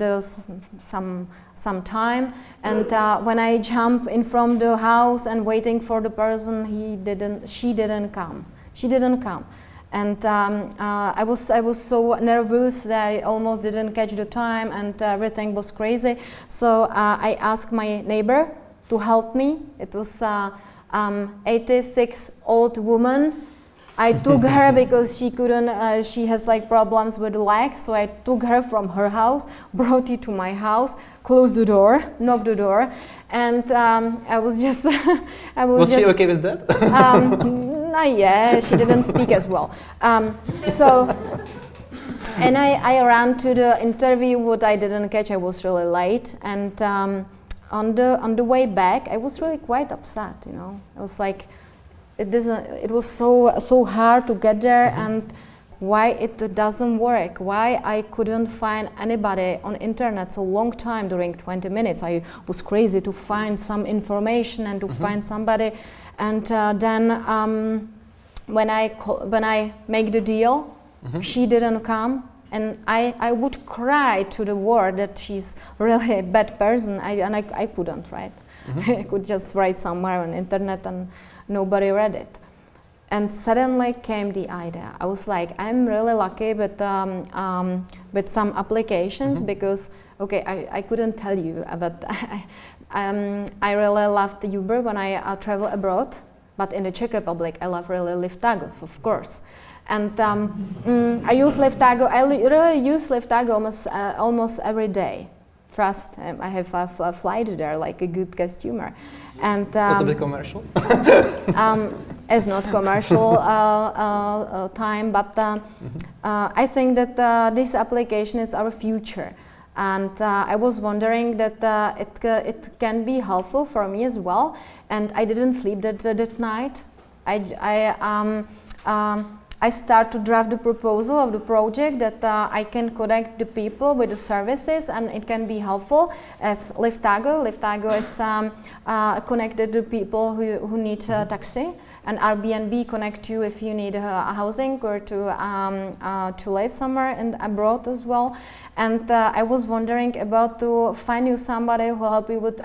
some time. And when I jump in from the house and waiting for the person, she didn't come. And I was so nervous that I almost didn't catch the time, and everything was crazy. So I asked my neighbor to help me. It was 86 old woman. I took her because she couldn't, she has like problems with the legs, so I took her from her house, brought it to my house, closed the door, knocked the door, and I was just, Was she okay with that? Yeah, she didn't speak as well. So, and I ran to the interview, what I didn't catch, I was really late, and on the way back, I was really quite upset, you know. I was like, it was so hard to get there, and why it doesn't work, why I couldn't find anybody on internet so long time during 20 minutes. I was crazy to find some information and to find somebody, and then when I make the deal, she didn't come. And I would cry to the world that she's really a bad person, and I couldn't, right? I could just write somewhere on internet and nobody read it. And suddenly came the idea. I was like, I'm really lucky with some applications, because, okay, I couldn't tell you, but I really loved Uber when I travel abroad, but in the Czech Republic I really Liftago, of course. And I use Liftago. I really use Liftago almost every day. Trust, I have a flight there, like a good customer. And not a bit commercial. It's not commercial time, but I think that this application is our future. And I was wondering that it can be helpful for me as well. And I didn't sleep that night. I start to draft the proposal of the project that I can connect the people with the services, and it can be helpful as Liftago. Liftago is connected to people who need taxi, and Airbnb connect you if you need housing or to live somewhere abroad as well. And I was wondering about to find you somebody who help you with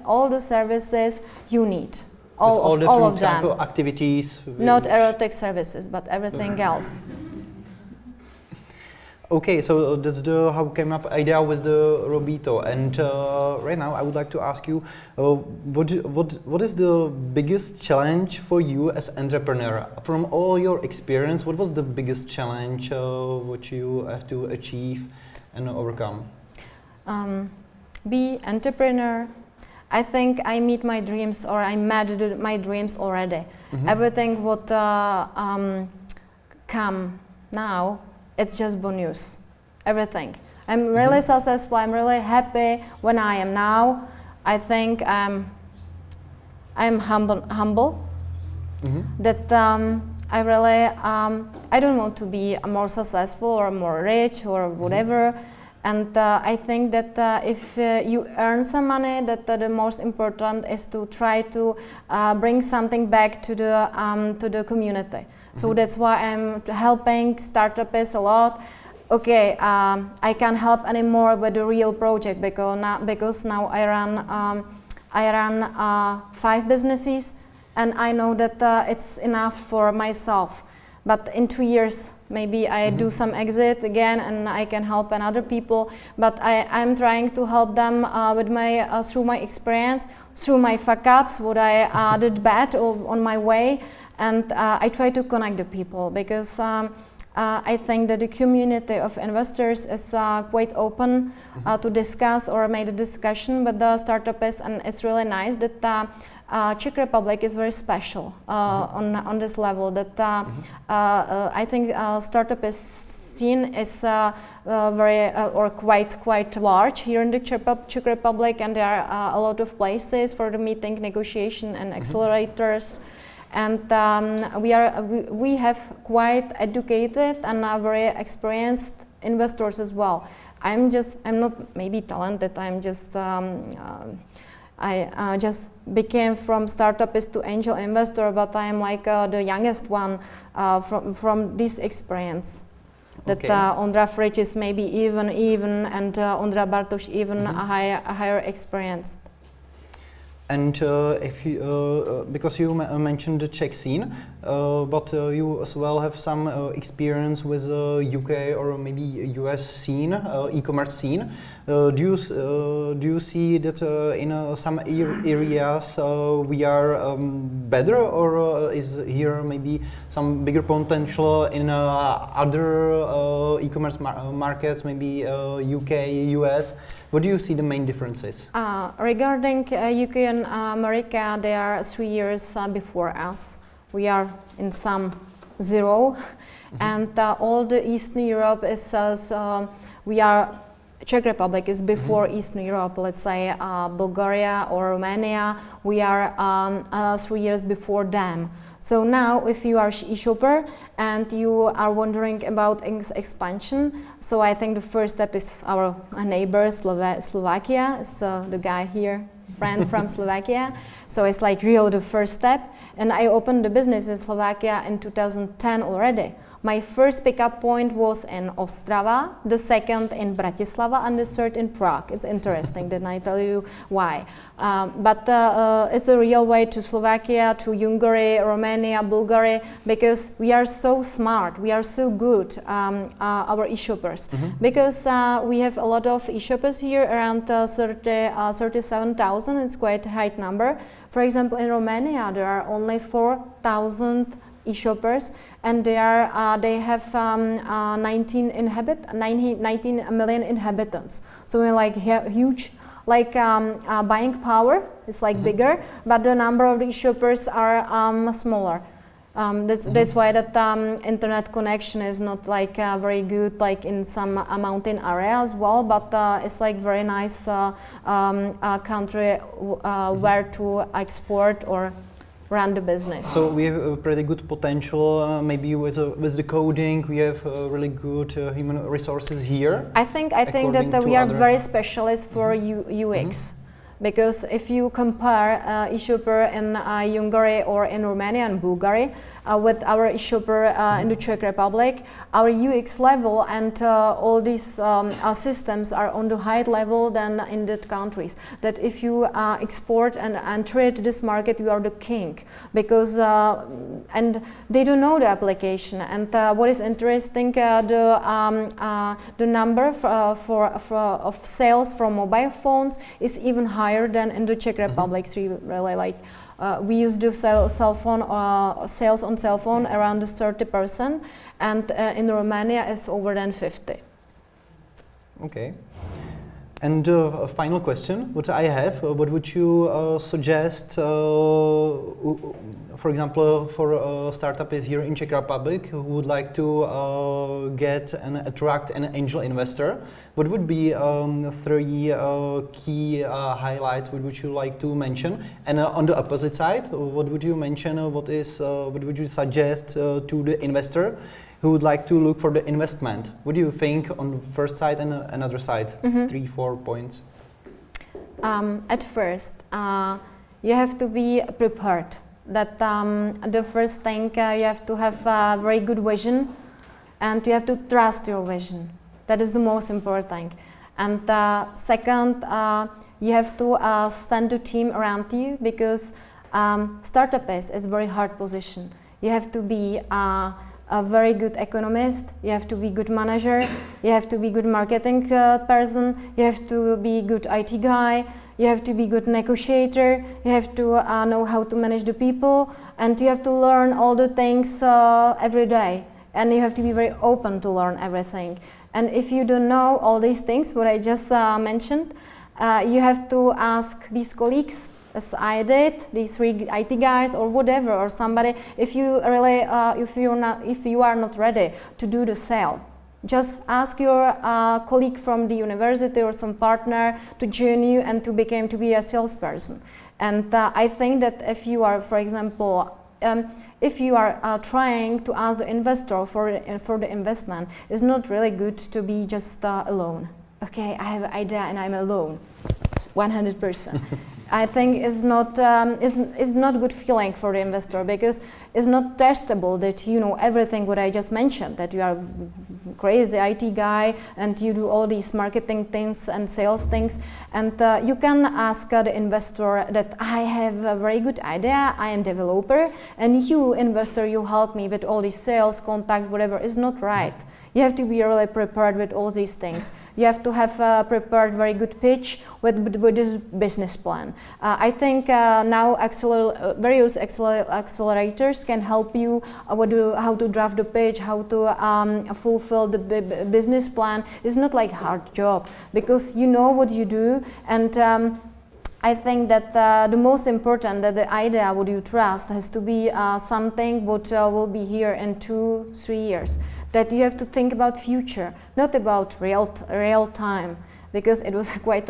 all the services you need. All of them. Type of activities. Not erotic services, but everything else. Okay, so that's how came up idea with the Robito. And right now, I would like to ask you, what is the biggest challenge for you as entrepreneur? From all your experience, what was the biggest challenge which you have to achieve and overcome? Be entrepreneur. I think I meet my dreams, or I met my dreams already. Everything what come now, it's just bonus. Everything. I'm really successful. I'm really happy when I am now. I think I'm humble. That I really I don't want to be more successful or more rich or whatever. And I think that if you earn some money, that the most important is to try to bring something back to the community. So that's why I'm helping startups a lot. Okay, I can't help anymore with the real project because now I run 5 businesses, and I know that it's enough for myself. But in 2 years, maybe I do some exit again, and I can help other people. But I'm trying to help them with through my experience, through my fuck-ups, what I did bad on my way, and I try to connect the people because I think that the community of investors is quite open to discuss or make a discussion with the startups, and it's really nice that Czech Republic is very special on this level. That I think startup scene is very or quite large here in the Czech Republic, and there are a lot of places for the meeting, negotiation, and accelerators. And we have quite educated and very experienced investors as well. I'm not maybe talented. I'm just I just became from startupist to angel investor, but I'm like the youngest one from this experience. That Ondra Frič is maybe even, and Ondra Bartoš even higher experienced. And if you, because you mentioned the Czech scene, but you as well have some experience with UK or maybe US scene, e-commerce scene. Do you see that in some areas we are better, or is here maybe some bigger potential in other e-commerce markets, maybe UK, US? What do you see the main differences? Regarding UK and America, they are 3 years before us. We are in some 0, and all the Eastern Europe is we are. Czech Republic is before Eastern Europe. Let's say Bulgaria or Romania. We are 3 years before them. So now, if you are e-shopper and you are wondering about expansion, so I think the first step is our neighbor Slovakia. So the guy here, friend from Slovakia. So it's like really the first step. And I opened the business in Slovakia in 2010 already. My first pickup point was in Ostrava, the second in Bratislava, and the third in Prague. It's interesting, then I tell you why. But it's a real way to Slovakia, to Hungary, Romania, Bulgaria, because we are so smart, we are so good, our e-shoppers. Because we have a lot of e-shoppers here, around 37,000, it's quite a high number. For example, in Romania, there are only 4,000 e-shoppers, and they have 19 million inhabitants. So we're like huge, like buying power is like bigger, but the number of e-shoppers are smaller. That's why that internet connection is not like very good, like in some mountain area as well. But it's like very nice country where to export or run the business. So we have a pretty good potential. Maybe with the coding, we have really good human resources here. I think that we are very specialist for UX. Because if you compare e-shopper in Hungary or in Romania and Bulgaria with our e-shopper in the Czech Republic, our UX level and all these systems are on the high level than in that countries. That if you export and trade this market, you are the king. Because and they don't know the application. And what is interesting, the number of sales from mobile phones is even higher than in the Czech Republic. Really, like we used to sell sales on cell phone around 30%, and in Romania it's over than 50. Okay. And a final question, what I have, what would you suggest, for example, for a startup is here in Czech Republic who would like to get and attract an angel investor? What would be 3 key highlights what would you like to mention? And on the opposite side, what would you mention? What would you suggest to the investor who would like to look for the investment? What do you think on the first side and another side? 3-4 points. At first, you have to be prepared. That the first thing you have to have a very good vision, and you have to trust your vision. That is the most important thing. And second, you have to stand a team around you, because startup is a very hard position. You have to be a very good economist, you have to be good manager, you have to be good marketing person, you have to be good IT guy, you have to be good negotiator, you have to know how to manage the people, and you have to learn all the things every day. And you have to be very open to learn everything. And if you don't know all these things, what I just mentioned, you have to ask these colleagues, as I did, these 3 IT guys or whatever, or somebody, if you really, if you are not ready to do the sale, just ask your colleague from the university or some partner to join you and to be a salesperson. And I think that if you are, for example, if you are trying to ask the investor for the investment, it's not really good to be just alone. Okay, I have an idea and I'm alone, 100%. I think it's not good feeling for the investor, because it's not testable that you know everything what I just mentioned, that you are crazy IT guy and you do all these marketing things and sales things. And you can ask the investor that I have a very good idea, I am developer, and you investor, you help me with all these sales contacts, whatever. Is not right. You have to be really prepared with all these things. You have to have prepared very good pitch with this business plan. I think now various accelerators can help you how to draft the pitch, how to fulfill the business plan. It's not like hard job, because you know what you do. And I think that the most important, that the idea what you trust has to be something what will be here in 2-3 years. That you have to think about future, not about real time. Because it was quite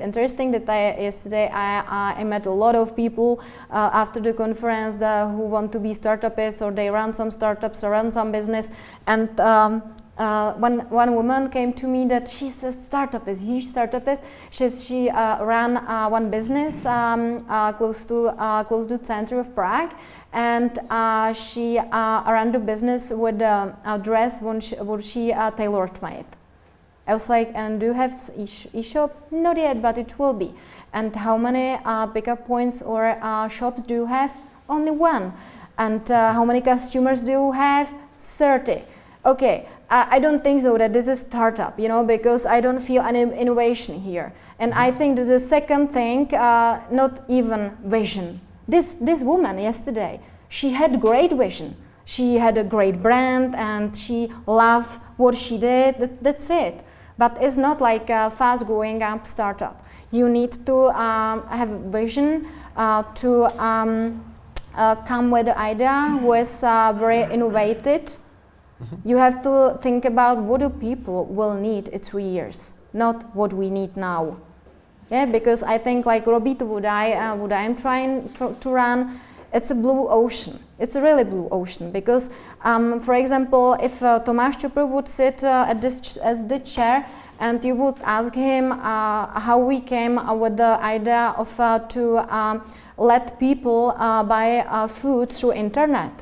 interesting that yesterday I met a lot of people after the conference who want to be startupists, or they run some startups or run some business. And one woman came to me that she's a startupist, huge startupist. She ran one business close to the center of Prague, and she ran the business with a dress what she tailor-made. I was like, and do you have e-shop? Not yet, but it will be. And how many pickup points or shops do you have? Only 1. And how many customers do you have? 30. Okay, I don't think so that this is startup, because I don't feel any innovation here. And I think that the second thing, not even vision. This woman yesterday, she had great vision. She had a great brand and she loved what she did. That's it. But it's not like a fast growing up startup. You need to have vision to come with the idea who is very innovative, you have to think about what do people will need in 3 years, not what we need now. Yeah, because I think like Robito, what I'm trying to run, it's a blue ocean. It's a really blue ocean because, for example, if Tomáš Čupr would sit at the chair and you would ask him how we came with the idea of to let people buy food through internet.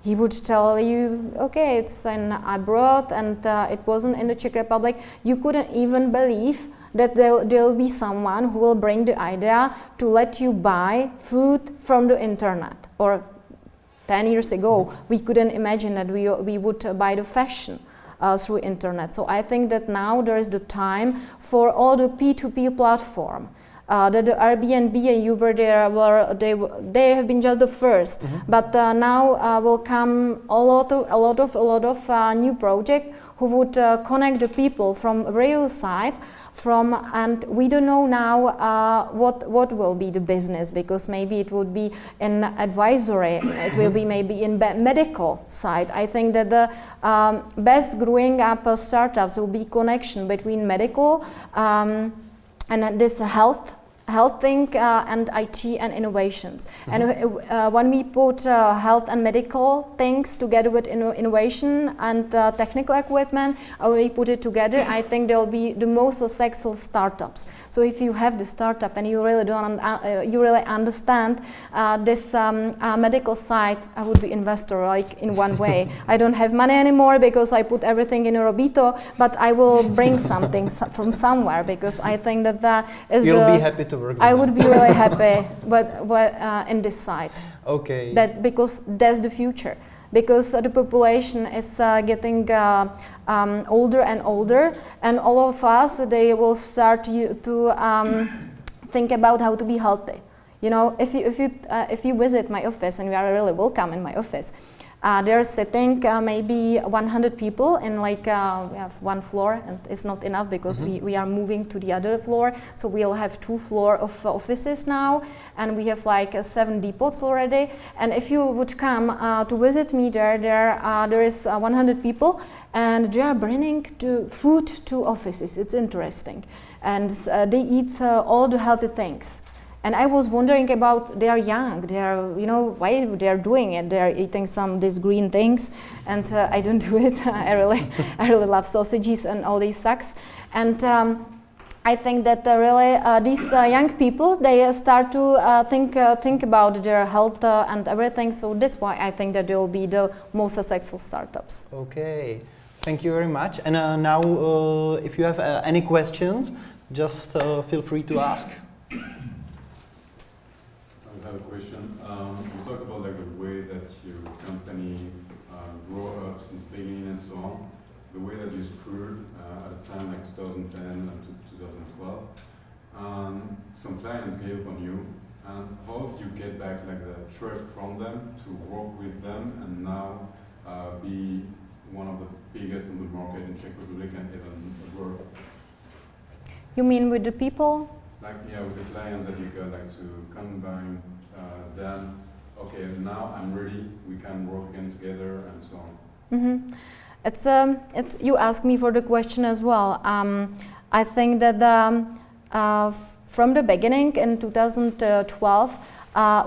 He would tell you, okay, it's in abroad and it wasn't in the Czech Republic. You couldn't even believe that there'll be someone who will bring the idea to let you buy food from the internet. Or 10 years ago, we couldn't imagine that we would buy the fashion through internet. So I think that now there is the time for all the P2P platform. That the Airbnb and Uber they have been just the first, but now will come a lot of new projects who would connect the people from real side and we don't know now what will be the business, because maybe it would be in advisory, it will be maybe in medical side. I think that the best growing up startups will be connection between medical and this health thing and IT and innovations. And when we put health and medical things together with innovation and technical equipment, we put it together, I think there will be the most successful startups. So if you have the startup and you really you really understand this medical side, I would be investor like in one way. I don't have money anymore because I put everything in a Robito, but I will bring something from somewhere, because I think that is You'll be happy to work with I would be really happy in this side. Okay. Because that's the future. Because the population is getting older and older, and all of us, they will start to think about how to be healthy. You know, if you visit my office, and you are really welcome in my office, they're sitting maybe 100 people in like, we have one floor, and it's not enough because we are moving to the other floor. So we'll have 2 floors of offices now, and we have like 7 depots already. And if you would come to visit me there is 100 people, and they are bringing food to offices. It's interesting. And they eat all the healthy things. And I was wondering about, they are young, they are, you know, why they are doing it? They are eating these green things, and I don't do it. I really love sausages and all these sucks. And I think that really these young people, they start to think about their health and everything. So that's why I think that they will be the most successful startups. Okay, thank you very much. And now, if you have any questions, just feel free to ask. I have a question. You talked about like the way that your company grew up since beginning and so on, the way that you screwed at a time like 2010 and 2012. Some clients gave up on you, and how did you get back like the trust from them to work with them and now be one of the biggest in the market in Czech Republic and even abroad? You mean with the people? Like, yeah, with the clients that you got, like to combine them, okay, now I'm ready, we can work again together and so on. It's you asked me for the question as well. I think that from the beginning in 2012,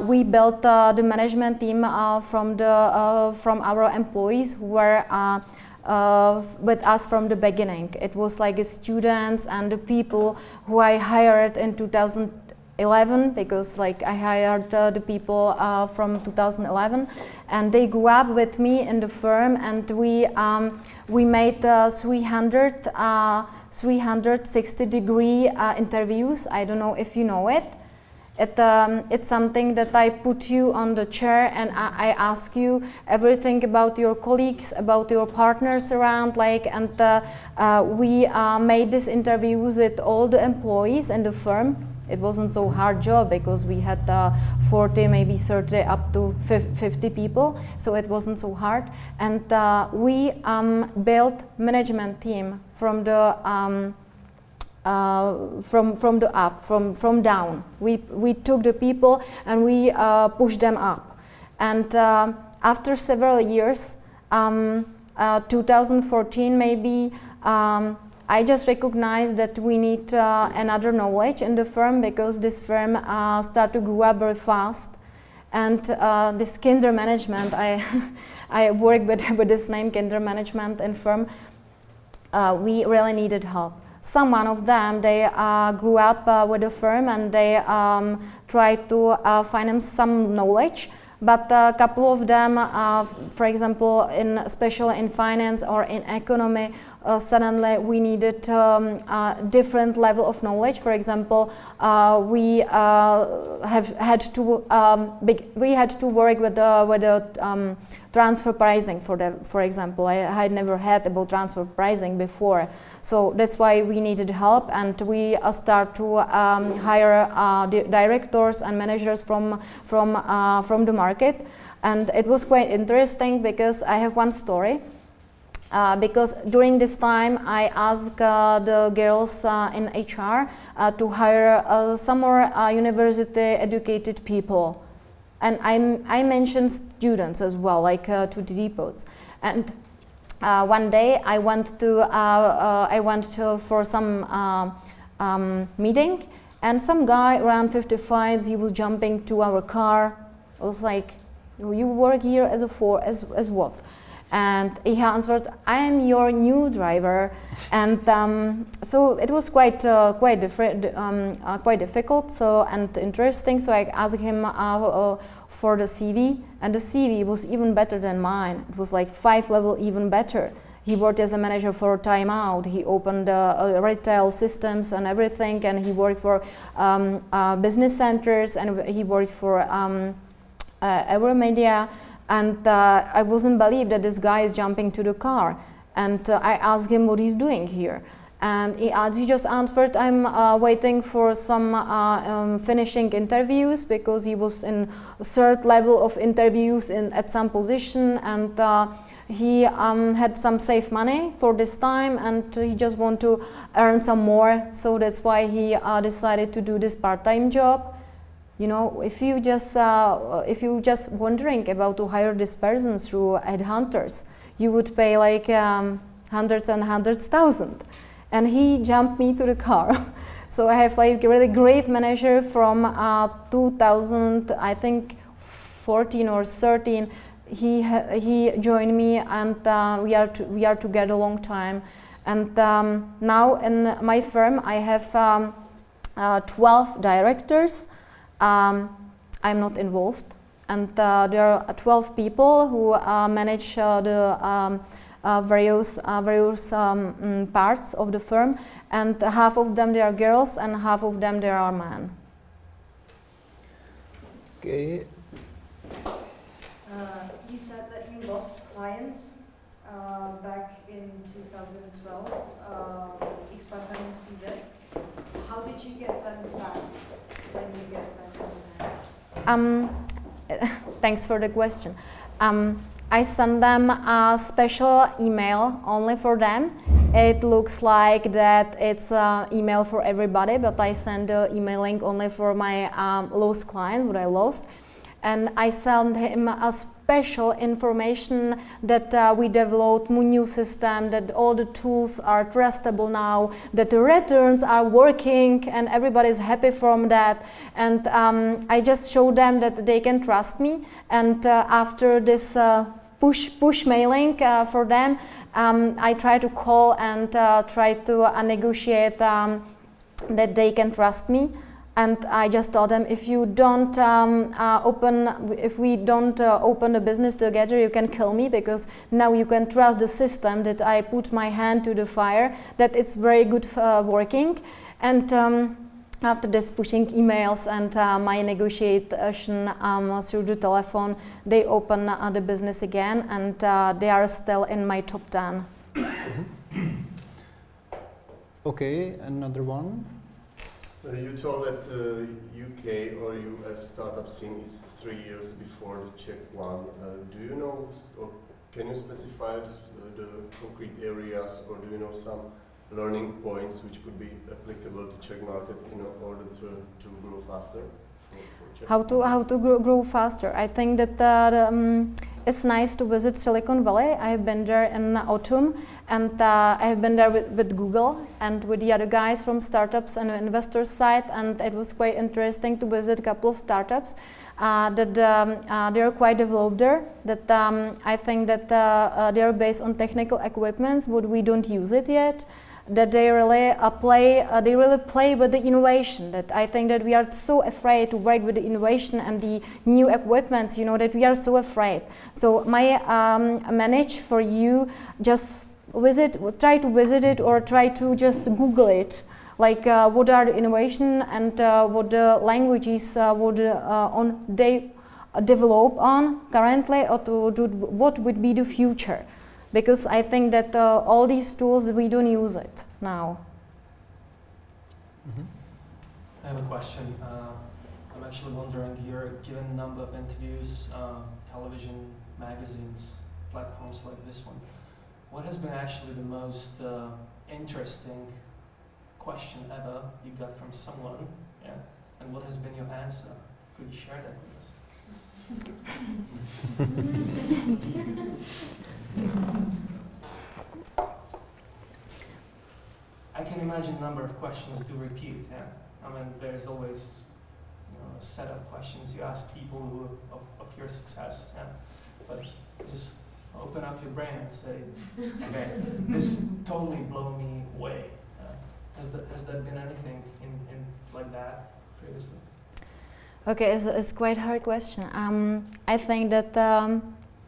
we built the management team from our employees who were with us from the beginning. It was like students and the people who I hired in 2011, because like I hired the people from 2011, and they grew up with me in the firm, and we made 360-degree interviews. I don't know if you know it. It's something that I put you on the chair and I ask you everything about your colleagues, about your partners around, like, and we made this interviews with all the employees in the firm. It wasn't so hard job because we had 40, maybe 30, up to 50 people, so it wasn't so hard. And we built management team from the from the up, from down. We took the people and we pushed them up. And after several years, 2014 maybe, I just recognized that we need another knowledge in the firm, because this firm started to grow up very fast. And this kinder management, I work with this name, kinder management in firm, we really needed help. One of them, they grew up with the firm, and they tried to find them some knowledge. But a couple of them, for example, especially in finance or in economy, suddenly we needed a different level of knowledge. For example, we had to work with the transfer pricing. For example, I had never heard about transfer pricing before, so that's why we needed help, and we start to hire directors and managers from the market. And it was quite interesting, because I have one story. Because during this time I asked the girls in HR to hire some more university educated people, and I mentioned students as well, like to the depots. And one day I went for some meeting, and some guy around 55, he was jumping to our car. I was like, "You work here as what?" And he answered, "I am your new driver." And so it was quite difficult, and interesting. So I asked him for the CV, and the CV was even better than mine. It was like 5 levels even better. He worked as a manager for Time Out. He opened retail systems and everything, and he worked for business centers, and he worked for Euromedia. And I wasn't believe that this guy is jumping to the car. And I asked him what he's doing here. And he just answered, "I'm waiting for some finishing interviews," because he was in a third level of interviews at some position, and he had some safe money for this time, and he just want to earn some more. So that's why he decided to do this part-time job. You know, if you just wondering about to hire this person through headhunters, you would pay like hundreds and hundreds thousand. And he jumped me to the car. So I have like a really great manager from 2000, I think 14 or 13. He joined me, and we are together a long time. And now in my firm I have 12 directors. I'm not involved, and there are 12 people who manage the various parts of the firm, and half of them they are girls and half of them they are men. Okay. You said that you lost clients back in 2012, ADMEZ. How did you get them back? When you get them back? Thanks for the question. I send them a special email only for them. It looks like that it's an email for everybody, but I send the emailing only for my lost client, what I lost. And I send him a special information that we developed a new system, that all the tools are trustable now, that the returns are working, and everybody's happy from that. And I just show them that they can trust me. And after this push mailing for them, I try to call and try to negotiate that they can trust me. And I just told them, if we don't open the business together, you can kill me, because now you can trust the system that I put my hand to the fire, that it's very good working. And after this pushing emails and my negotiation through the telephone, they open the business again, and they are still in my top 10. Okay, another one. You told that UK or US startup scene is 3 years before the Czech one. Do you know, or can you specify the concrete areas, or do you know some learning points which could be applicable to Czech market in order to grow faster for Czech? How to grow faster? I think that it's nice to visit Silicon Valley. I have been there in the autumn, and I have been there with Google and with the other guys from startups and investors side, and it was quite interesting to visit a couple of startups that they are quite developed there. That I think that they are based on technical equipments, but we don't use it yet. That they really play with the innovation. That I think that we are so afraid to work with the innovation and the new equipments, you know, that we are so afraid. So my manage for you, just try to visit it or try to just Google it. Like what are the innovation and what the languages they develop on currently, or what would be the future. Because I think that all these tools, we don't use it now. I have a question. I'm actually wondering here, given the number of interviews, television, magazines, platforms like this one, what has been actually the most interesting question ever you got from someone, yeah? And what has been your answer? Could you share that with us? I can imagine a number of questions to repeat. Yeah, I mean, there's always, you know, a set of questions you ask people who of your success. Yeah, but just open up your brain and say, okay, this totally blew me away. Has there been anything in like that previously? Okay, it's quite a hard question. I think that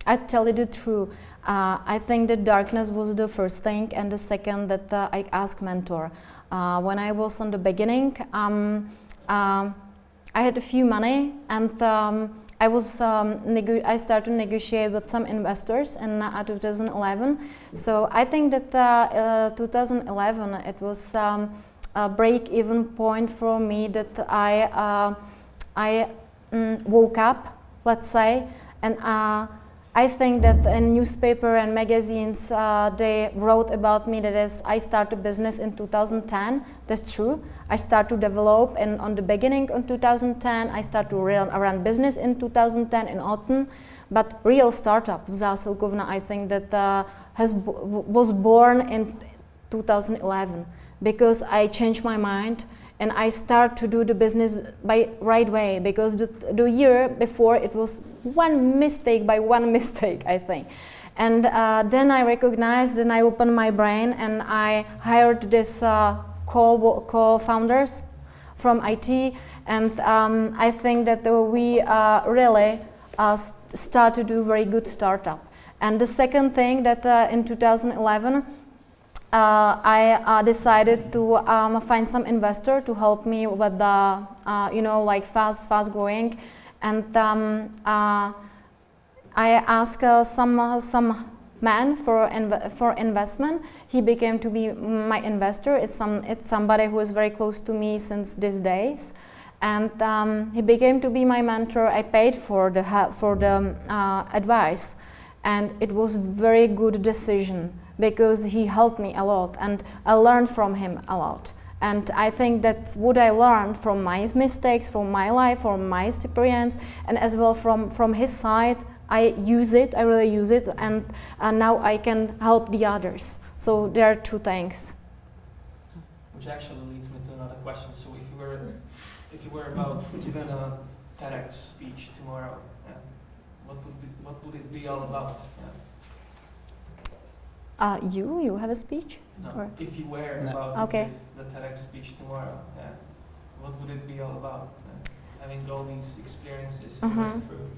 I tell you the truth. I think that darkness was the first thing, and the second that I asked mentor. When I was on the beginning, I had a few money, and I started to negotiate with some investors in 2011. So I think that 2011 it was a break-even point for me that I woke up, let's say, and I think that in newspaper and magazines they wrote about me that I started business in 2010. That's true. I started to develop, and on the beginning in 2010, I started to run business in 2010 in autumn. But real startup, Zásilkovna, I think that was born in 2011 because I changed my mind. And I start to do the business by right way, because the year before it was one mistake, I think. And then I recognized, then I opened my brain and I hired this co-founders from IT, and I think that we really start to do very good startup. And the second thing that in 2011, I decided to find some investor to help me with the, like fast growing, and I asked some man for investment. He became to be my investor. It's somebody who is very close to me since these days, and he became to be my mentor. I paid for the advice, and it was very good decision, because he helped me a lot and I learned from him a lot. And I think that's what I learned from my mistakes, from my life, from my experience, and as well from his side. I really use it, and now I can help the others. So there are two things. Which actually leads me to another question. So if you were about giving a TEDx speech tomorrow, yeah, what would it be all about? Yeah? You have a speech? No, or? if you were about to give the TEDx speech tomorrow, yeah, what would it be all about? Having all these experiences you went through.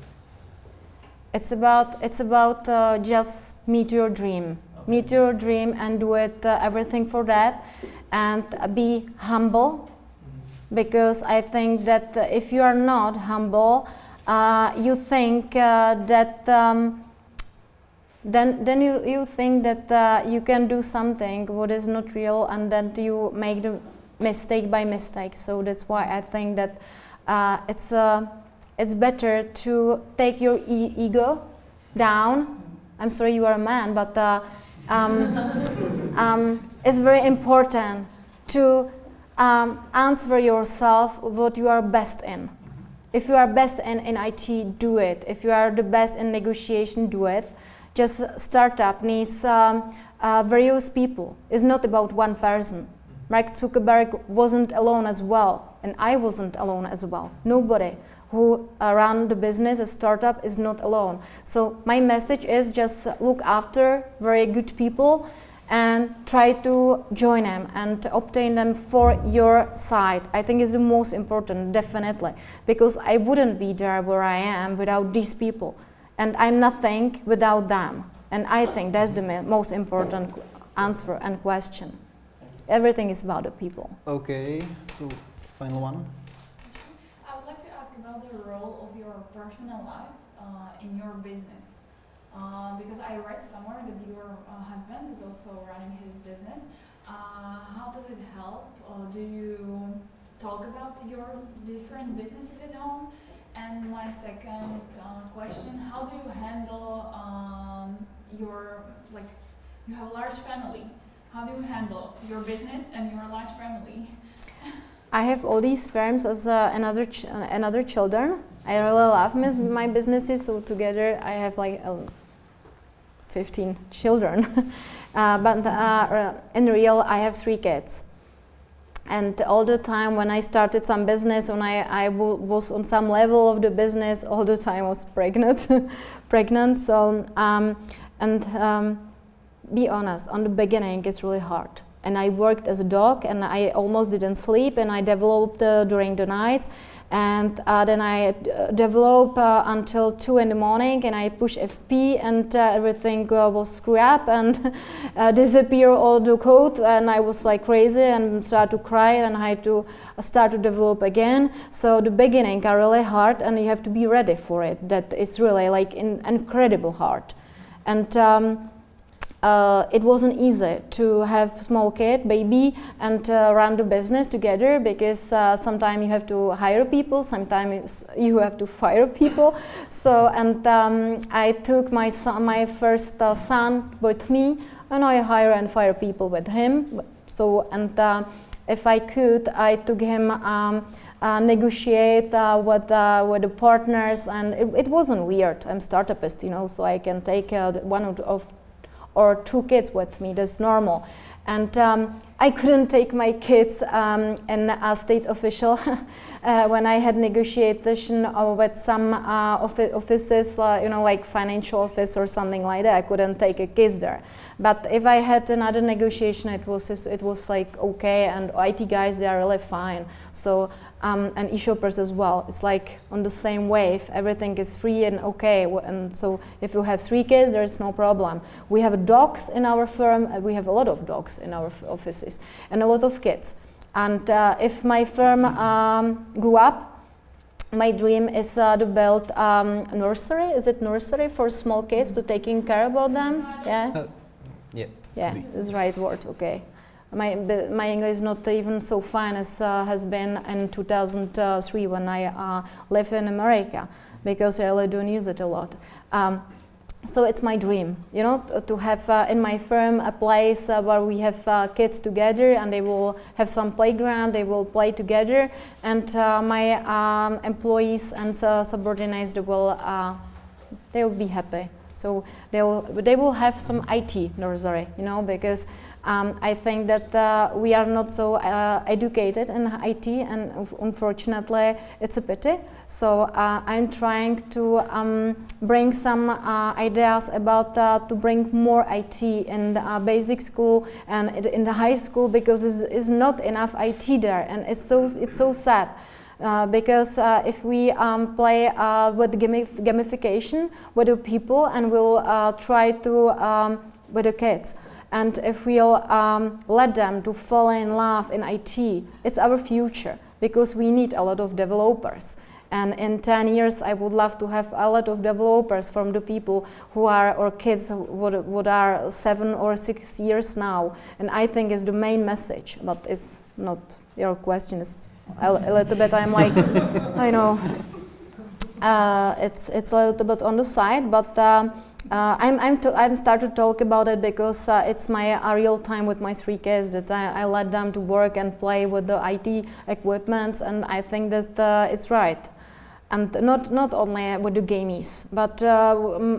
It's about just meet your dream. Okay. Meet your dream and do it everything for that, and be humble. Because I think that if you are not humble, you think that. Then you think that you can do something what is not real, and then you make the mistake by mistake. So that's why I think that it's better to take your ego down. I'm sorry, you are a man, but it's very important to answer yourself what you are best in. If you are best in IT, do it. If you are the best in negotiation, do it. Just startup needs various people. It's not about one person. Mark Zuckerberg wasn't alone as well, and I wasn't alone as well. Nobody who run the business, a startup, is not alone. So my message is just look after very good people and try to join them and obtain them for your side. I think is the most important, definitely, because I wouldn't be there where I am without these people, and I'm nothing without them. And I think that's the most important answer and question. Everything is about the people. Okay, so final one. I would like to ask about the role of your personal life in your business. Because I read somewhere that your husband is also running his business. How does it help? Do you talk about your different businesses at home? And my second question, how do you handle you have a large family. How do you handle your business and your large family? I have all these firms as another children. I really love my businesses, so together I have like 15 children. But in real, I have 3 kids. And all the time when I started some business, when I was on some level of the business, all the time I was pregnant. So, be honest, on the beginning it's really hard. And I worked as a dog, and I almost didn't sleep, and I developed during the nights. And then I developed until 2 in the morning, and I pushed FP, and everything was screwed up and disappear all the code, and I was like crazy and started to cry, and I had to start to develop again. So the beginning are really hard, and you have to be ready for it. That is really like incredible hard. And it wasn't easy to have small kid, baby, and run the business together, because sometimes you have to hire people, sometimes you have to fire people. So, and I took my first son with me, and I hire and fire people with him. So, and if I could, I took him negotiate with the partners, and it wasn't weird. I'm startupist, so I can take one or 2 kids with me, that's normal. And I couldn't take my kids in a state official when I had negotiation with some offices, like financial office or something like that. I couldn't take a kids there. But if I had another negotiation, it was like okay, and IT guys, they are really fine. So and e-shoppers as well. It's like on the same wave. Everything is free and okay. And so if you have 3 kids, there is no problem. We have dogs in our firm. We have a lot of dogs in our offices and a lot of kids. And if my firm grew up, my dream is to build nursery. Is it nursery for small kids to taking care about them? Yeah. Yeah, is the right word. Okay. My English is not even so fine as has been in 2003 when I lived in America, because I really don't use it a lot. So it's my dream, to have in my firm a place where we have kids together, and they will have some playground, they will play together, and my employees and subordinates, they will be happy. So they will have some IT nursery, because I think that we are not so educated in IT, and unfortunately it's a pity. So I'm trying to bring some ideas about to bring more IT in the basic school and in the high school, because there's not enough IT there, and it's so sad. Because if we play with gamification with the people, and we'll try to with the kids, and if we'll let them to fall in love in IT, it's our future, because we need a lot of developers. And in 10 years, I would love to have a lot of developers from the people who are, or kids who are 7 or 6 years now. And I think is the main message, but it's not your question. Is a little bit, I'm like, I know, it's a little bit on the side, but I'm start to talk about it because it's my real time with my 3 kids, that I let them to work and play with the IT equipment, and I think that it's right. And not only with the gamies, but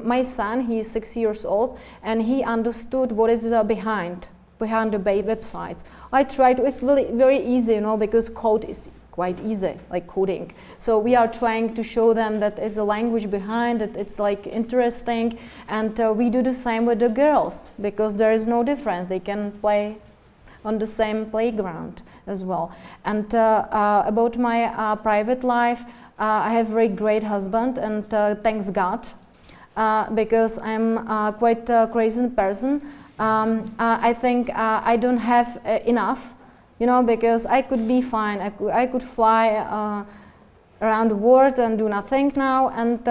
my son, he's 6 years old, and he understood what is behind the websites. I tried, it's really very easy, because code is quite easy, like coding. So we are trying to show them that there's a language behind it, it's like interesting, and we do the same with the girls, because there is no difference, they can play on the same playground as well. And about my private life, I have a very great husband, and thanks God, because I'm quite a crazy person. I think I don't have enough, because I could be fine. I could fly around the world and do nothing now, and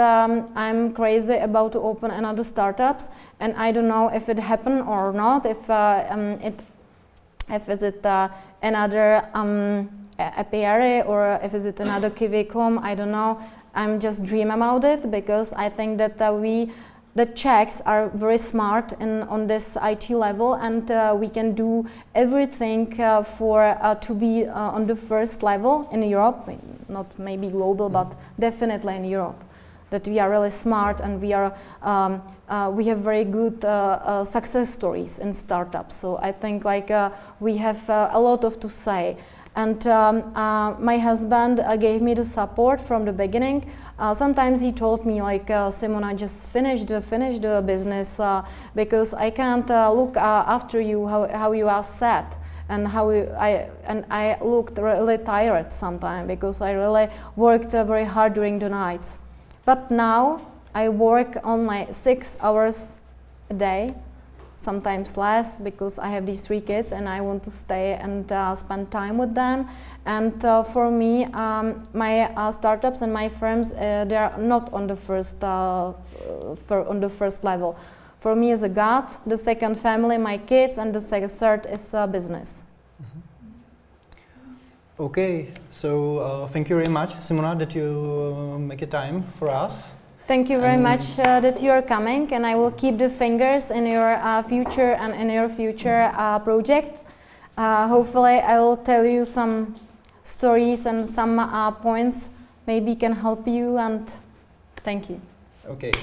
I'm crazy about to open another startups, and I don't know if it happened or not, if is it another apiary or if is it another Kijonkova, I don't know. I'm just dreaming about it, because I think that the Czechs are very smart on this IT level, and we can do everything to be on the first level in Europe, not maybe global, but definitely in Europe. That we are really smart, and we have very good success stories in startups. So I think we have a lot to say. And my husband gave me the support from the beginning. Sometimes he told me Simona, just finish the business, because I can't look after you how you are sad, and I looked really tired sometimes, because I really worked very hard during the nights. But now I work only 6 hours a day, sometimes less, because I have these 3 kids and I want to stay and spend time with them. And for me, my startups and my firms, they are not on the first level. For me is a God, the second family, my kids, and the third is business. Okay, so thank you very much, Simona, that you make a time for us. Thank you very much that you are coming, and I will keep the fingers in your future and in your future project. Hopefully I will tell you some stories and some points maybe can help you, and thank you. Okay.